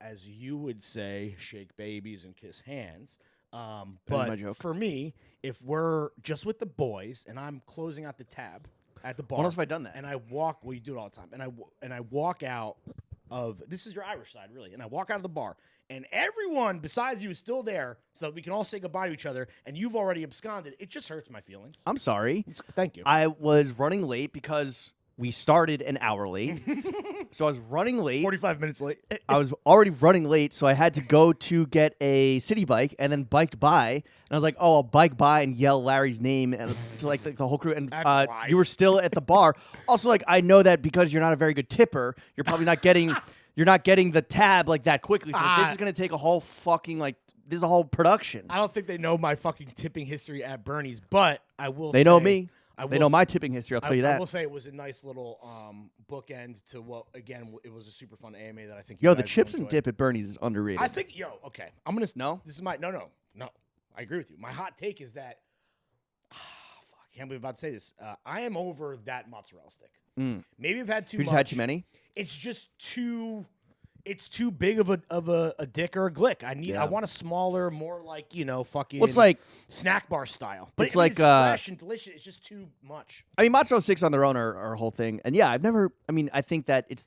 as you would say, shake babies and kiss hands. But for me, if we're just with the boys and I'm closing out the tab at the bar, when else have I done that? And I walk, well, you do it all the time, and I walk out of this is your Irish side, really. And I walk out of the bar, and everyone besides you is still there so that we can all say goodbye to each other, and you've already absconded. It just hurts my feelings. I'm sorry. Thank you. I was running late because we started an hour late. So I was running late. 45 minutes late. I was already running late, so I had to go to get a city bike and then biked by. And I was like, oh, I'll bike by and yell Larry's name and to like the whole crew. And you were still at the bar. Also, like, I know that because you're not a very good tipper, you're probably not getting the tab like that quickly. So this is going to take a whole fucking this is a whole production. I don't think they know my fucking tipping history at Bernie's, but I will They know me. They know my tipping history, I'll tell you that. I will say it was a nice little bookend to what, again, it was a super fun AMA that I think the chips and dip at Bernie's is underrated. I think, okay. I'm going to... No? This is my... No. I agree with you. My hot take is that... fuck, I can't believe I'm about to say this. I am over that mozzarella stick. Maybe I've had too much. You just had too many? It's just too... It's too big of a dick or a glick. I want a smaller, more like, fucking well, it's like snack bar style. But it's like it's fresh and delicious. It's just too much. I mean, mozzarella sticks on their own are a whole thing. And yeah, I think that it's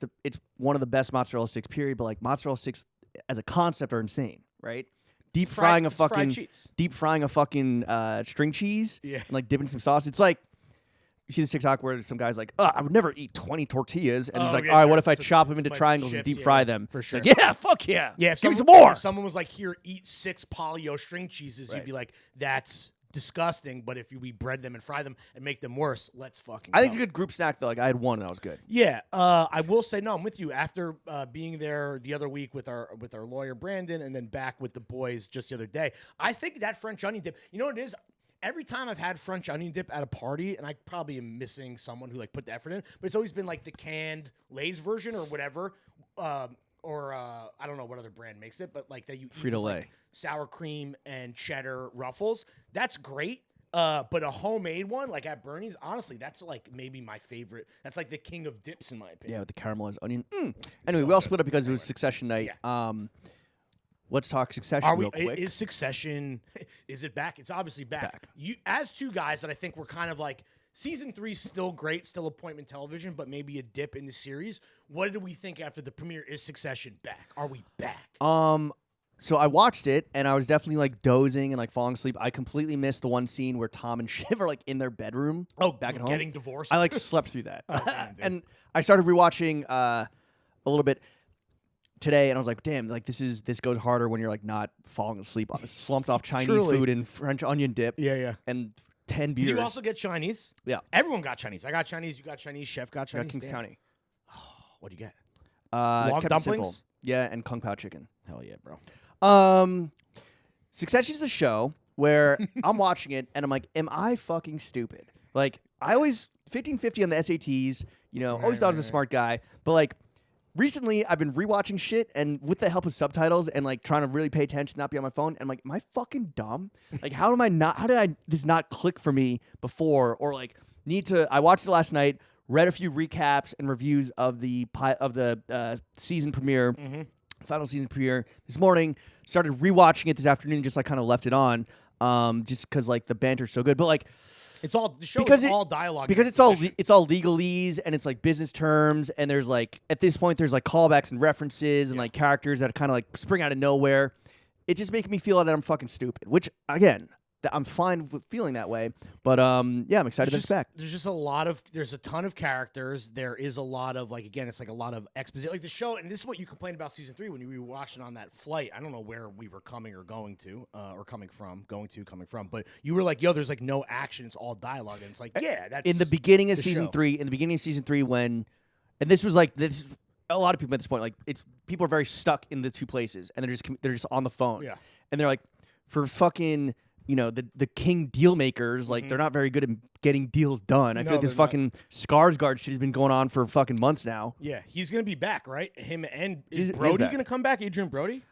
one of the best mozzarella sticks, period, but like mozzarella sticks as a concept are insane, right? Deep frying a fucking string cheese and like dipping some sauce. It's like you see this TikTok where some guy's like, I would never eat 20 tortillas. And he's like, all right, what if I chop them into triangles and deep fry them? For sure. It's like, yeah, fuck yeah. Yeah, give me some more. If someone was like, here, eat 6 polio string cheeses, you'd be like, that's disgusting. But if we bread them and fry them and make them worse, let's fucking I think it's a good group snack, though. Like, I had one and that was good. Yeah. I will say, no, I'm with you. After being there the other week with our lawyer, Brandon, and then back with the boys just the other day, I think that French onion dip, you know what it is? Every time I've had French onion dip at a party, and I probably am missing someone who put the effort in, but it's always been like the canned Lay's version or whatever, or I don't know what other brand makes it, but like that you eat Frito-Lay, sour cream and cheddar Ruffles. That's great, but a homemade one like at Bernie's, honestly, that's like maybe my favorite. That's like the king of dips in my opinion. Yeah, with the caramelized onion. Anyway, we all split up because it was Succession night. Yeah. Let's talk Succession real quick. Is Succession, is it back? It's obviously back. It's back. You, as two guys that I think were kind of like, season 3's still great, still appointment television, but maybe a dip in the series. What did we think after the premiere? Is Succession back? Are we back? So I watched it, and I was definitely like dozing and like falling asleep. I completely missed the one scene where Tom and Shiv are like in their bedroom. Back at home. Getting divorced? I like slept through that. And I started rewatching a little bit today, and I was like, damn, like this goes harder when you're like not falling asleep on slumped off Chinese food and French onion dip. Yeah. And 10 beers. Did you also get Chinese? Yeah. Everyone got Chinese. I got Chinese. You got Chinese. Chef got Chinese. Got Kings County. Oh, what do you get? Long dumplings? Simple. Yeah, and Kung Pao chicken. Hell yeah, bro. Succession's the show where I'm watching it and I'm like, am I fucking stupid? Like, I always 15-50 on the SATs, always thought I was a smart guy, but like recently I've been rewatching shit and with the help of subtitles and like trying to really pay attention, not be on my phone, and I'm like, am I fucking dumb? Like, how did this not click for me before, or like I watched it last night, read a few recaps and reviews of the season premiere, final season premiere this morning, started rewatching it this afternoon, just like kind of left it on, just because like the banter's so good. But like, it's all the show is all dialogue because it's all legalese and it's like business terms, and there's like at this point there's like callbacks and references and like characters that kind of like spring out of nowhere. It just making me feel that I'm fucking stupid, which again, I'm fine with feeling that way, but yeah, I'm excited that it's back. There's just there's a ton of characters. There is a lot of like, again, it's like a lot of exposition. Like the show, and this is what you complained about season 3 when you were watching on that flight. I don't know where we were coming or going to, or coming from, but you were like, yo, there's like no action. It's all dialogue, and it's like, yeah, that's in the beginning of season 3. In the beginning of season 3, when, and this was like this. A lot of people at this point, like people are very stuck in the two places, and they're just on the phone, and they're like, for fucking. The king deal makers, like they're not very good at getting deals done. I feel like this fucking Skarsgård shit has been going on for fucking months now. Yeah, he's gonna be back, right? Him and is Brody gonna come back? Adrian Brody?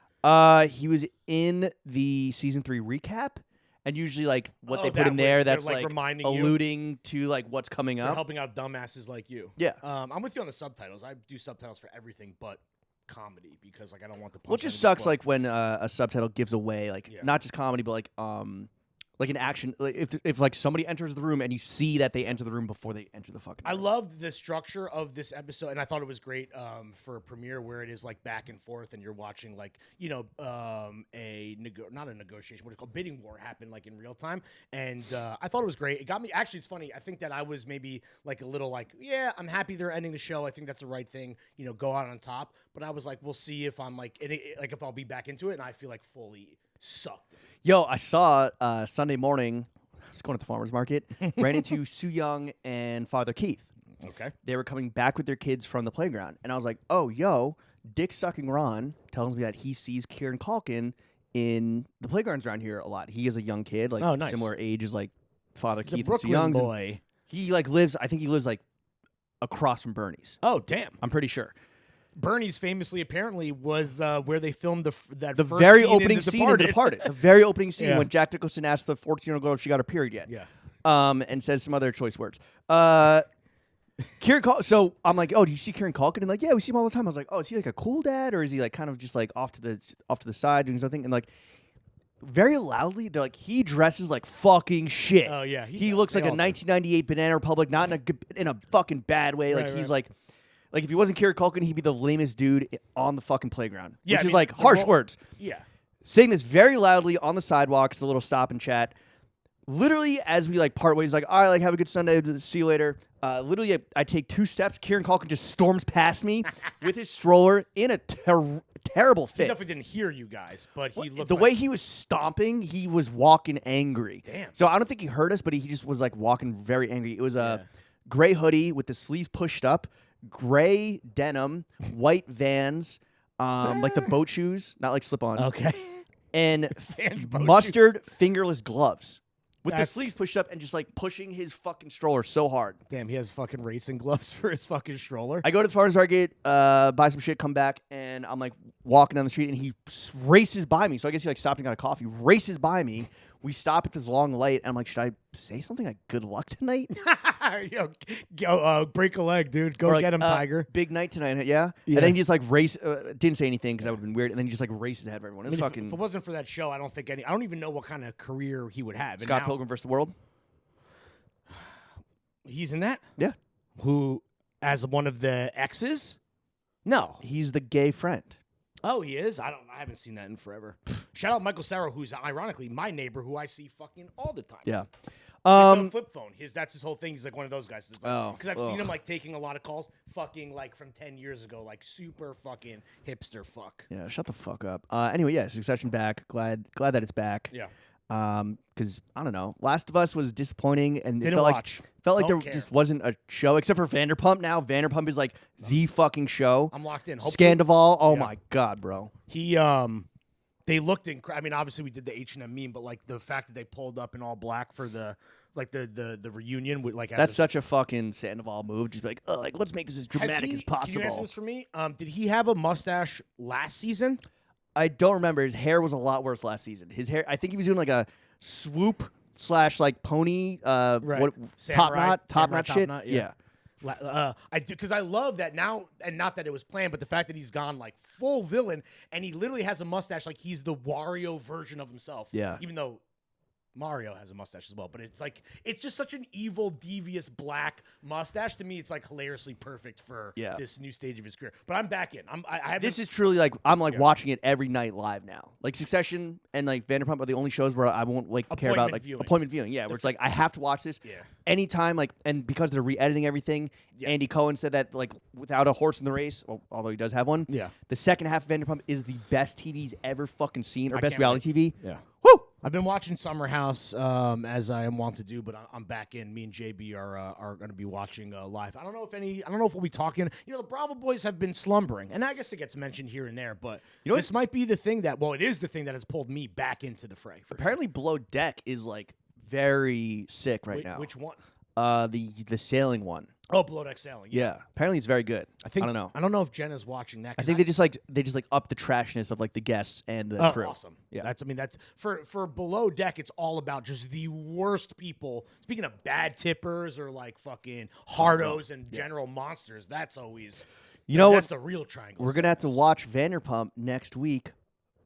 He was in the season 3 recap, and usually like what they put in there that's like reminding alluding to like what's coming up, helping out dumbasses like you. Yeah, I'm with you on the subtitles. I do subtitles for everything, but comedy, because like I don't want the punch. Well, it just sucks like when a subtitle gives away like not just comedy but like like an action. Like if like somebody enters the room and you see that they enter the room before they enter the fucking room. I loved the structure of this episode, and I thought it was great for a premiere where it is like back and forth, and you're watching like not a negotiation, what it's called, bidding war happen like in real time, and I thought it was great. It got me. Actually, it's funny. I think that I was maybe like a little like, yeah, I'm happy they're ending the show. I think that's the right thing. Go out on top. But I was like, we'll see if I'm like if I'll be back into it, and I feel like fully sucked. Yo, I saw Sunday morning, I was going to the farmer's market, ran into Soo Young and Father Keith. Okay. They were coming back with their kids from the playground. And I was like, oh, yo, dick-sucking Ron tells me that he sees Kieran Culkin in the playgrounds around here a lot. He is a young kid, like nice. Similar age as like Father He's Keith a Brooklyn and Soo Young. boy. He like lives, I think he lives like across from Bernie's. Oh, damn. I'm pretty sure. Bernie's famously apparently was where they filmed the first very scene opening in scene in The Departed. The very opening scene when Jack Nicholson asked the 14-year-old girl if she got her period yet. Yeah. And says some other choice words. Kieran Culkin. So I'm like, oh, do you see Kieran Culkin? And like, yeah, we see him all the time. I was like, oh, is he like a cool dad, or is he like kind of just like off to the side doing something? And like, very loudly, they're like, he dresses like fucking shit. Oh yeah, he looks like a 1998 Banana Republic, not in a fucking bad way. Like he's like if he wasn't Kieran Culkin, he'd be the lamest dude on the fucking playground. Yeah, which is like harsh words. Yeah. Saying this very loudly on the sidewalk. It's a little stop and chat. Literally, as we like part ways, like, all right, like have a good Sunday. See you later. Literally, I take 2 steps. Kieran Culkin just storms past me with his stroller in a terrible fit. He definitely didn't hear you guys, but he looked the way he was stomping, he was walking angry. Damn. So I don't think he heard us, but he just was like walking very angry. It was a gray hoodie with the sleeves pushed up, gray denim, white Vans, like the boat shoes, not like slip-ons. Okay. And mustard fingerless gloves. With the sleeves pushed up and just like pushing his fucking stroller so hard. Damn, he has fucking racing gloves for his fucking stroller. I go to the farmer's market, buy some shit, come back, and I'm like walking down the street, and he races by me. So I guess he like stopped and got a coffee. Races by me. We stop at this long light, and I'm like, should I say something like "good luck tonight"? Yo, go break a leg, dude. Go get him, Tiger. Big night tonight, yeah. And then he just like didn't say anything because that would have been weird. And then he just like races ahead of everyone. It's fucking. If it wasn't for that show, I don't even know what kind of career he would have. Scott Pilgrim vs. the World. He's in that? Yeah. Who, as one of the exes? No. He's the gay friend. Oh, he is? I haven't seen that in forever. Shout out Michael Sarah, who's ironically my neighbor, who I see fucking all the time. Yeah. The flip phone. That's his whole thing. He's like one of those guys. Because I've seen him like taking a lot of calls, fucking like from 10 years ago, like super fucking hipster fuck. Yeah, shut the fuck up. Anyway, yeah, Succession back. Glad that it's back. Yeah. Because I don't know, Last of Us was disappointing, and Didn't it felt like there care. just wasn't a show except for Vanderpump. Now Vanderpump is like the fucking show. I'm locked in. Scandival. Oh my god, bro. They looked I mean, obviously we did the H&M meme, but like the fact that they pulled up in all black for the reunion with like that's such a fucking Sandoval move. Just be like, oh, like let's make this as dramatic as possible. Can you answer this for me? Did he have a mustache last season? I don't remember. His hair was a lot worse last season. His hair, I think he was doing like a swoop / like pony, right. top knot shit. Yeah. I do, because I love that now, and not that it was planned, but the fact that he's gone like full villain, and he literally has a mustache like he's the Wario version of himself. Yeah. Even though Mario has a mustache as well, but it's like it's just such an evil, devious black mustache. To me, it's like hilariously perfect for this new stage of his career. But I'm back in. This is truly like I'm like watching it every night live now. Like Succession and like Vanderpump are the only shows where I won't like care about like appointment viewing. Yeah, where it's like I have to watch this anytime. Like, and because they're re-editing everything, Andy Cohen said that like without a horse in the race, although he does have one. Yeah, the second half of Vanderpump is the best TV he's ever fucking seen, or best reality TV. Yeah. Woo! I've been watching Summer House as I am wont to do, but I'm back in. Me and JB are going to be watching live. I don't know if we'll be talking. You know, the Bravo boys have been slumbering, and I guess it gets mentioned here and there. But this might be the thing that it is the thing that has pulled me back into the fray. Apparently, Below Deck is like very sick right now. Which one? The sailing one. Oh, Below Deck Sailing. Yeah. Apparently it's very good. I don't know. I don't know if Jenna's watching that. I think they just up the trashness of like the guests and the crew. Awesome. Yeah. That's for Below Deck. It's all about just the worst people. Speaking of bad tippers or like fucking hardos and general monsters, that's always that's the real triangle. We're gonna have to watch Vanderpump next week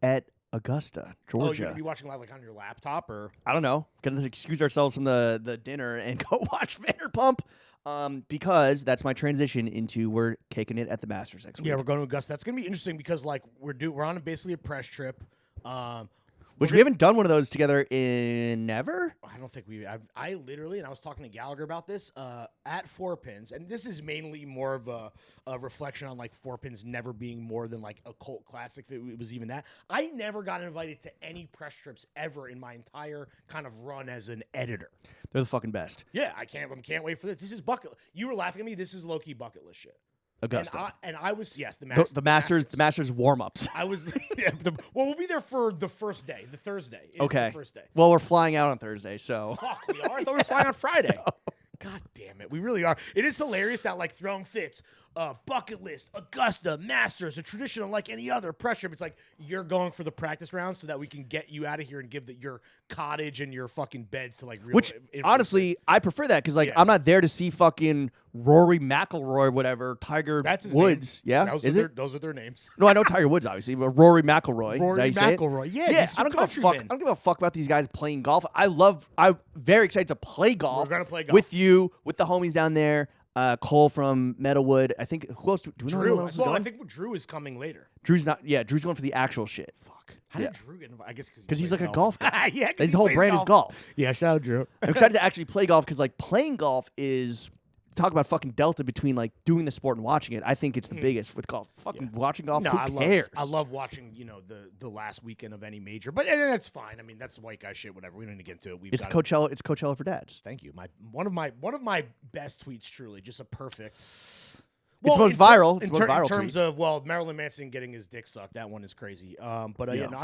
at Augusta, Oh, you're Georgia. gonna be watching live like on your laptop or? I don't know. Gonna excuse ourselves from the dinner and go watch Vanderpump. Because that's my transition into we're kicking it at the Masters next week. Yeah, we're going to Augusta. That's gonna be interesting because like we're on basically a press trip. Which we haven't done one of those together in never. I don't think I literally, and I was talking to Gallagher about this at Four Pins, and this is mainly more of a reflection on like Four Pins never being more than like a cult classic. If it was even that. I never got invited to any press trips ever in my entire kind of run as an editor. They're the fucking best. Yeah, I can't wait for this. This is bucket. You were laughing at me. This is low key bucket list shit. Augusta. And I was the Masters warm ups. I was we'll be there for the first day, the Thursday. Okay. The first day. Well, we're flying out on Thursday, so fuck, we are. I thought we were flying on Friday. No. God damn it, we really are. It is hilarious that like throwing fits, bucket list, Augusta, Masters, a traditional like any other press trip. It's like you're going for the practice rounds so that we can get you out of here and give your cottage and your fucking beds to like real. Which honestly, I prefer that because like I'm not there to see fucking Rory McIlroy, whatever, Tiger Woods. Name. Yeah, those are their names. No, I know Tiger Woods obviously, but Rory McIlroy. Rory McIlroy. Yeah. I don't give a fuck. I don't give a fuck about these guys playing golf. I'm very excited to play golf. We're gonna play golf with you, with the homies down there. Cole from Meadowwood. I think who else? Do we know who else is going? I think Drew is coming later. Drew's not. Yeah, Drew's going for the actual shit. Fuck. How did Drew get invited? I guess because he's like a golf guy. Yeah, his whole brand is golf. Yeah, shout out Drew. I'm excited to actually play golf because like playing golf is talk about fucking delta between like doing the sport and watching it. I think it's the biggest with golf. Fucking watching golf. No, who cares? I love watching the last weekend of any major, but and that's fine. I mean that's white guy shit. Whatever. We don't need to get into it. It's Coachella. It's Coachella for dads. Thank you. One of my best tweets. Truly, just a perfect. It's the most viral. It's the most viral in terms tweet. of Marilyn Manson getting his dick sucked. That one is crazy. I'm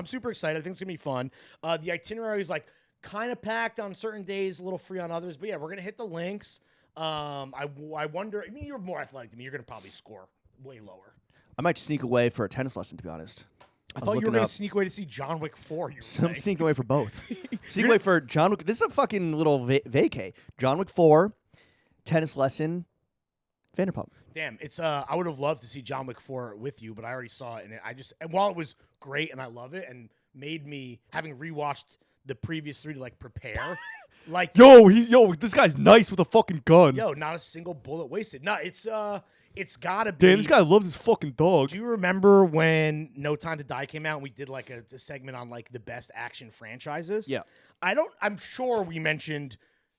super excited. I think it's gonna be fun. The itinerary is like kind of packed on certain days, a little free on others. But yeah, we're gonna hit the links. I wonder. I mean, you're more athletic than me. You're gonna probably score way lower. I might sneak away for a tennis lesson, to be honest. I thought you were going to sneak away to see John Wick 4. I'm sneaking away for both. Sneaking away for John Wick. This is a fucking little vacay. John Wick 4, tennis lesson, Vanderpump. Damn, it's I would have loved to see John Wick 4 with you, but I already saw it, and while it was great and I love it and made me having rewatched the previous 3 to like prepare. Like this guy's nice with a fucking gun. Yo, not a single bullet wasted. No, it's gotta be. Damn, this guy loves his fucking dog. Do you remember when No Time to Die came out and we did like a segment on like the best action franchises? Yeah. I'm sure we mentioned.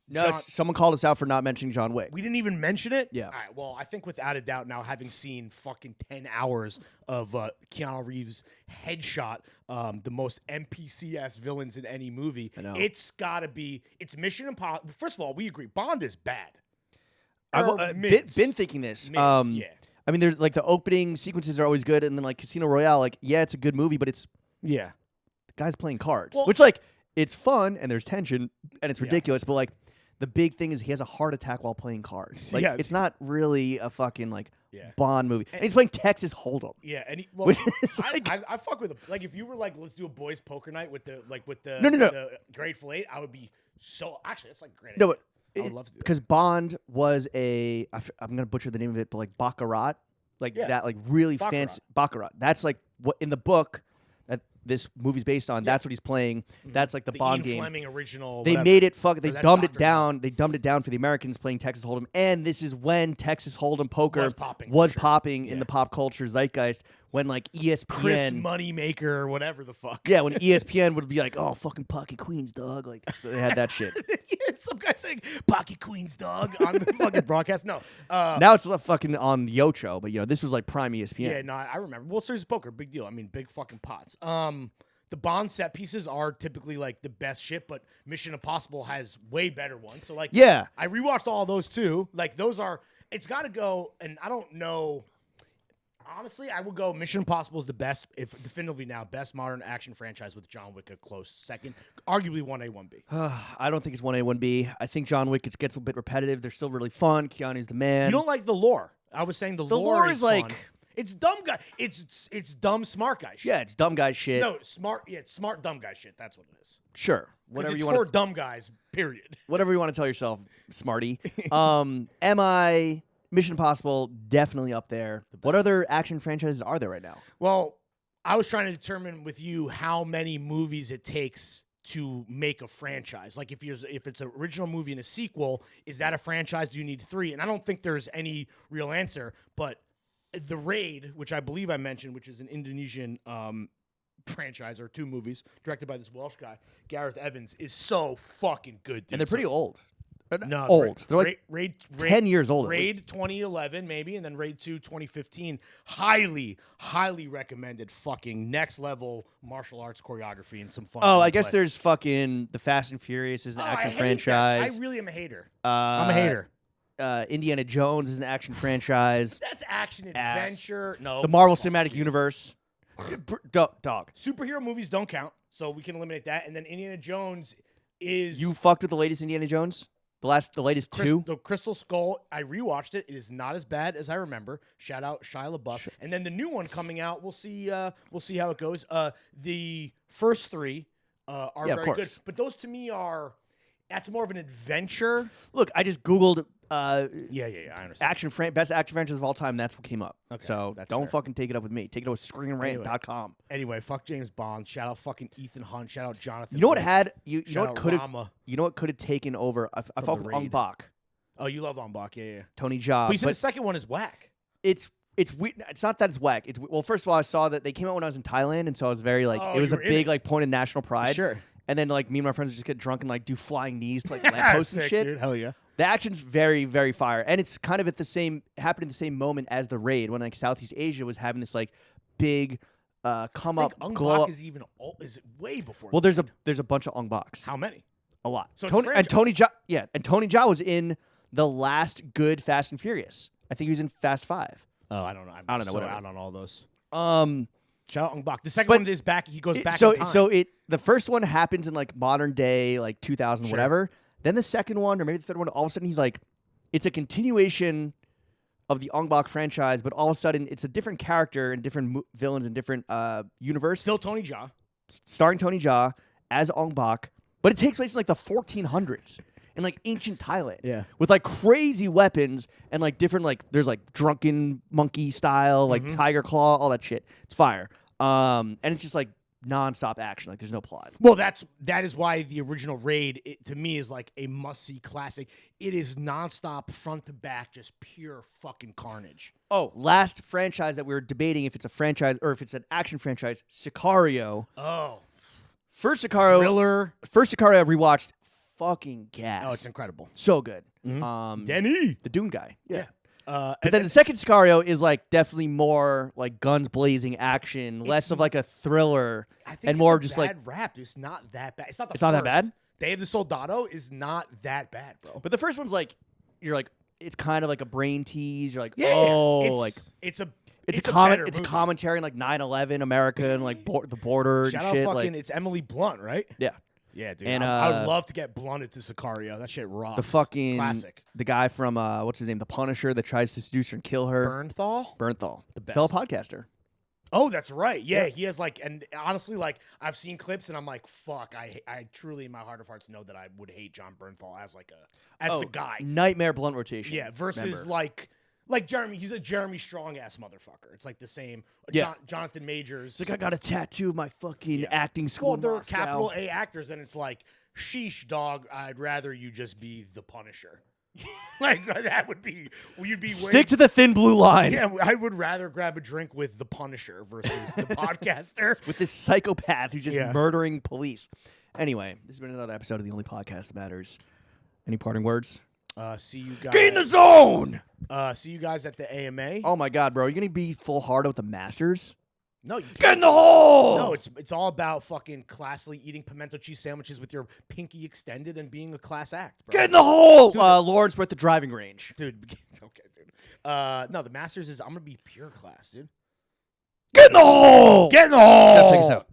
No, someone called us out for not mentioning John Wick. We didn't even mention it? Yeah. All right, well, I think without a doubt now, having seen fucking 10 hours of Keanu Reeves' headshot, the most NPC-ass villains in any movie, it's got to be, it's Mission Impossible. First of all, we agree, Bond is bad. I've been thinking this. Yeah. I mean, there's like the opening sequences are always good, and then like Casino Royale, like, yeah, it's a good movie, but it's... Yeah. The guy's playing cards, which like, it's fun, and there's tension, and it's ridiculous, but like, the big thing is he has a heart attack while playing cards. Like, it's not really a fucking like Bond movie. And he's playing Texas Hold'em. Yeah, and I fuck with him. Like if you were like, let's do a boys poker night with the the Grateful 8, I would be so actually that's like a great. No, but I would love to do because Bond was I'm gonna butcher the name of it, but like Baccarat, like that, like really fancy Baccarat. That's like what in the book that this movie's based on. That's what he's playing. That's like the Bond Ian game. Fleming original. They made it They dumbed it down. They dumbed it down for the Americans playing Texas Hold'em. And this is when Texas Hold'em poker was popping in the pop culture zeitgeist. When like ESPN, Chris Moneymaker or whatever the fuck. Yeah, when ESPN would be like, "Oh, fucking Pocket Queens, dog." Like they had that shit. Some guy saying "Pocket Queens, dog" on the fucking broadcast. No, now it's fucking on the Ocho, but this was like prime ESPN. Yeah, no, I remember. World Series of Poker, big deal. I mean, big fucking pots. The Bond set pieces are typically like the best shit, but Mission Impossible has way better ones. So like, I rewatched all those too. Like those are. It's got to go, and I don't know. Honestly, I would go Mission Impossible is the best, if definitively now, best modern action franchise with John Wick a close second. Arguably 1A, 1B. I don't think it's 1A, 1B. I think John Wick gets a bit repetitive. They're still really fun. Keanu's the man. You don't like the lore. I was saying the lore is like... fun. It's dumb guy. It's dumb smart guy shit. Yeah, it's dumb guy shit. No, smart. Yeah, it's smart dumb guy shit. That's what it is. Sure, whatever you want. For dumb guys. Period. Whatever you want to tell yourself, smarty. Mission Impossible, definitely up there. What other action franchises are there right now? Well, I was trying to determine with you how many movies it takes to make a franchise. Like if it's an original movie and a sequel, is that a franchise? Do you need 3? And I don't think there's any real answer, but The Raid, which I believe I mentioned, which is an Indonesian franchise or 2 movies directed by this Welsh guy, Gareth Evans, is so fucking good, dude. And they're pretty old. No, old. They're like Raid 10 years older. Raid 2011 maybe, and then Raid 2 2015. Highly, highly recommended. Fucking next level martial arts choreography and some fun. I guess there's fucking the Fast and Furious is an action franchise. That. I really am a hater. I'm a hater. Indiana Jones is an action franchise. That's action adventure. No, the Marvel Cinematic Universe. Dog. Superhero movies don't count, so we can eliminate that. And then Indiana Jones is. You fucked with the latest Indiana Jones? The latest 2? The Crystal Skull, I rewatched it. It is not as bad as I remember. Shout out Shia LaBeouf. And then the new one coming out, we'll see how it goes. The first 3 are very good. But those to me that's more of an adventure. Look, I just Googled I understand. best action franchise of all time, and that's what came up. Okay, so don't fucking take it up with me. Take it up with screenrant.com. Anyway, fuck James Bond. Shout out fucking Ethan Hunt. Shout out Jonathan. You know what could have taken over? I fuck with Ong Bak. Oh, you love Ong Bak, yeah. Tony Jaa. But you said the second one is whack. It's weird. It's not that it's whack. Well, first of all, I saw that they came out when I was in Thailand, and so I was very it was a big point of national pride. Sure. And then me and my friends would just get drunk and do flying knees to lampposts and shit. Dude. Hell yeah. The action's very, very fire. And it's kind of happened at the same moment as The Raid, when Southeast Asia was having this big come up. Ong Bak is even old. Is it way before? Well, there's a bunch of Ong Baks. How many? A lot. So Tony Jaa was in the last good Fast and Furious. I think he was in Fast 5. Oh, I don't know. I don't know. So out on all those. Shout out Ong Bak. The second one is back. He goes back. In time. The first one happens in modern day, 2000 whatever. Then the second one, or maybe the third one, all of a sudden he's it's a continuation of the Ong Bak franchise, but all of a sudden it's a different character and different villains and different universe. Still Tony Jaa. Starring Tony Jaa as Ong Bak, but it takes place in the 1400s in ancient Thailand. Yeah. With crazy weapons and different there's drunken monkey style, tiger claw, all that shit. It's fire. And it's just nonstop action. There's no plot. Well, that is why the original Raid to me is a must-see classic. It is nonstop, front to back, just pure fucking carnage. Oh, last franchise that we were debating if it's a franchise or if it's an action franchise, Sicario. Oh. First Sicario I rewatched. Fucking gas. Oh, it's incredible. So good. Mm-hmm. Denny, the Dune guy. Yeah. But then the second Sicario is definitely more guns blazing action, less of a thriller, I think and more just just rap. It's not that bad. It's not that bad. Day of the Soldado is not that bad, bro. But the first one's you're it's kind of a brain tease. You're it's a commentary on 9/11 America and the border. Shout and shit. out fucking it's Emily Blunt, right? Yeah. Yeah, dude. And I would love to get blunted to Sicario. That shit rocks. The fucking classic. The guy from what's his name? The Punisher that tries to seduce her and kill her. Bernthal. The best. Fellow podcaster. Oh, that's right. Yeah, he has and honestly, I've seen clips and I'm fuck. I truly in my heart of hearts know that I would hate John Bernthal as the guy. Nightmare blunt rotation. Yeah, versus Jeremy, he's a Jeremy Strong ass motherfucker. It's the same. Yeah. Jonathan Majors. I got a tattoo of my fucking acting school. Well, they're capital A actors, and it's sheesh, dog. I'd rather you just be the Punisher. That would be. You'd be stick to the thin blue line. Yeah, I would rather grab a drink with the Punisher versus the podcaster with this psychopath who's just murdering police. Anyway, this has been another episode of The Only Podcast That Matters. Any parting words? See you guys. Get in the zone. See you guys at the AMA. Oh my God, bro! You're gonna be full hardo with the Masters? No, you get in the hole. No, it's all about fucking classily eating pimento cheese sandwiches with your pinky extended and being a class act, bro. Get in the hole. Lawrence, we're at the driving range, dude. Okay, dude. No, the Masters is I'm gonna be pure class, dude. Get in the hole. Get in the hole. Jeff, take us out.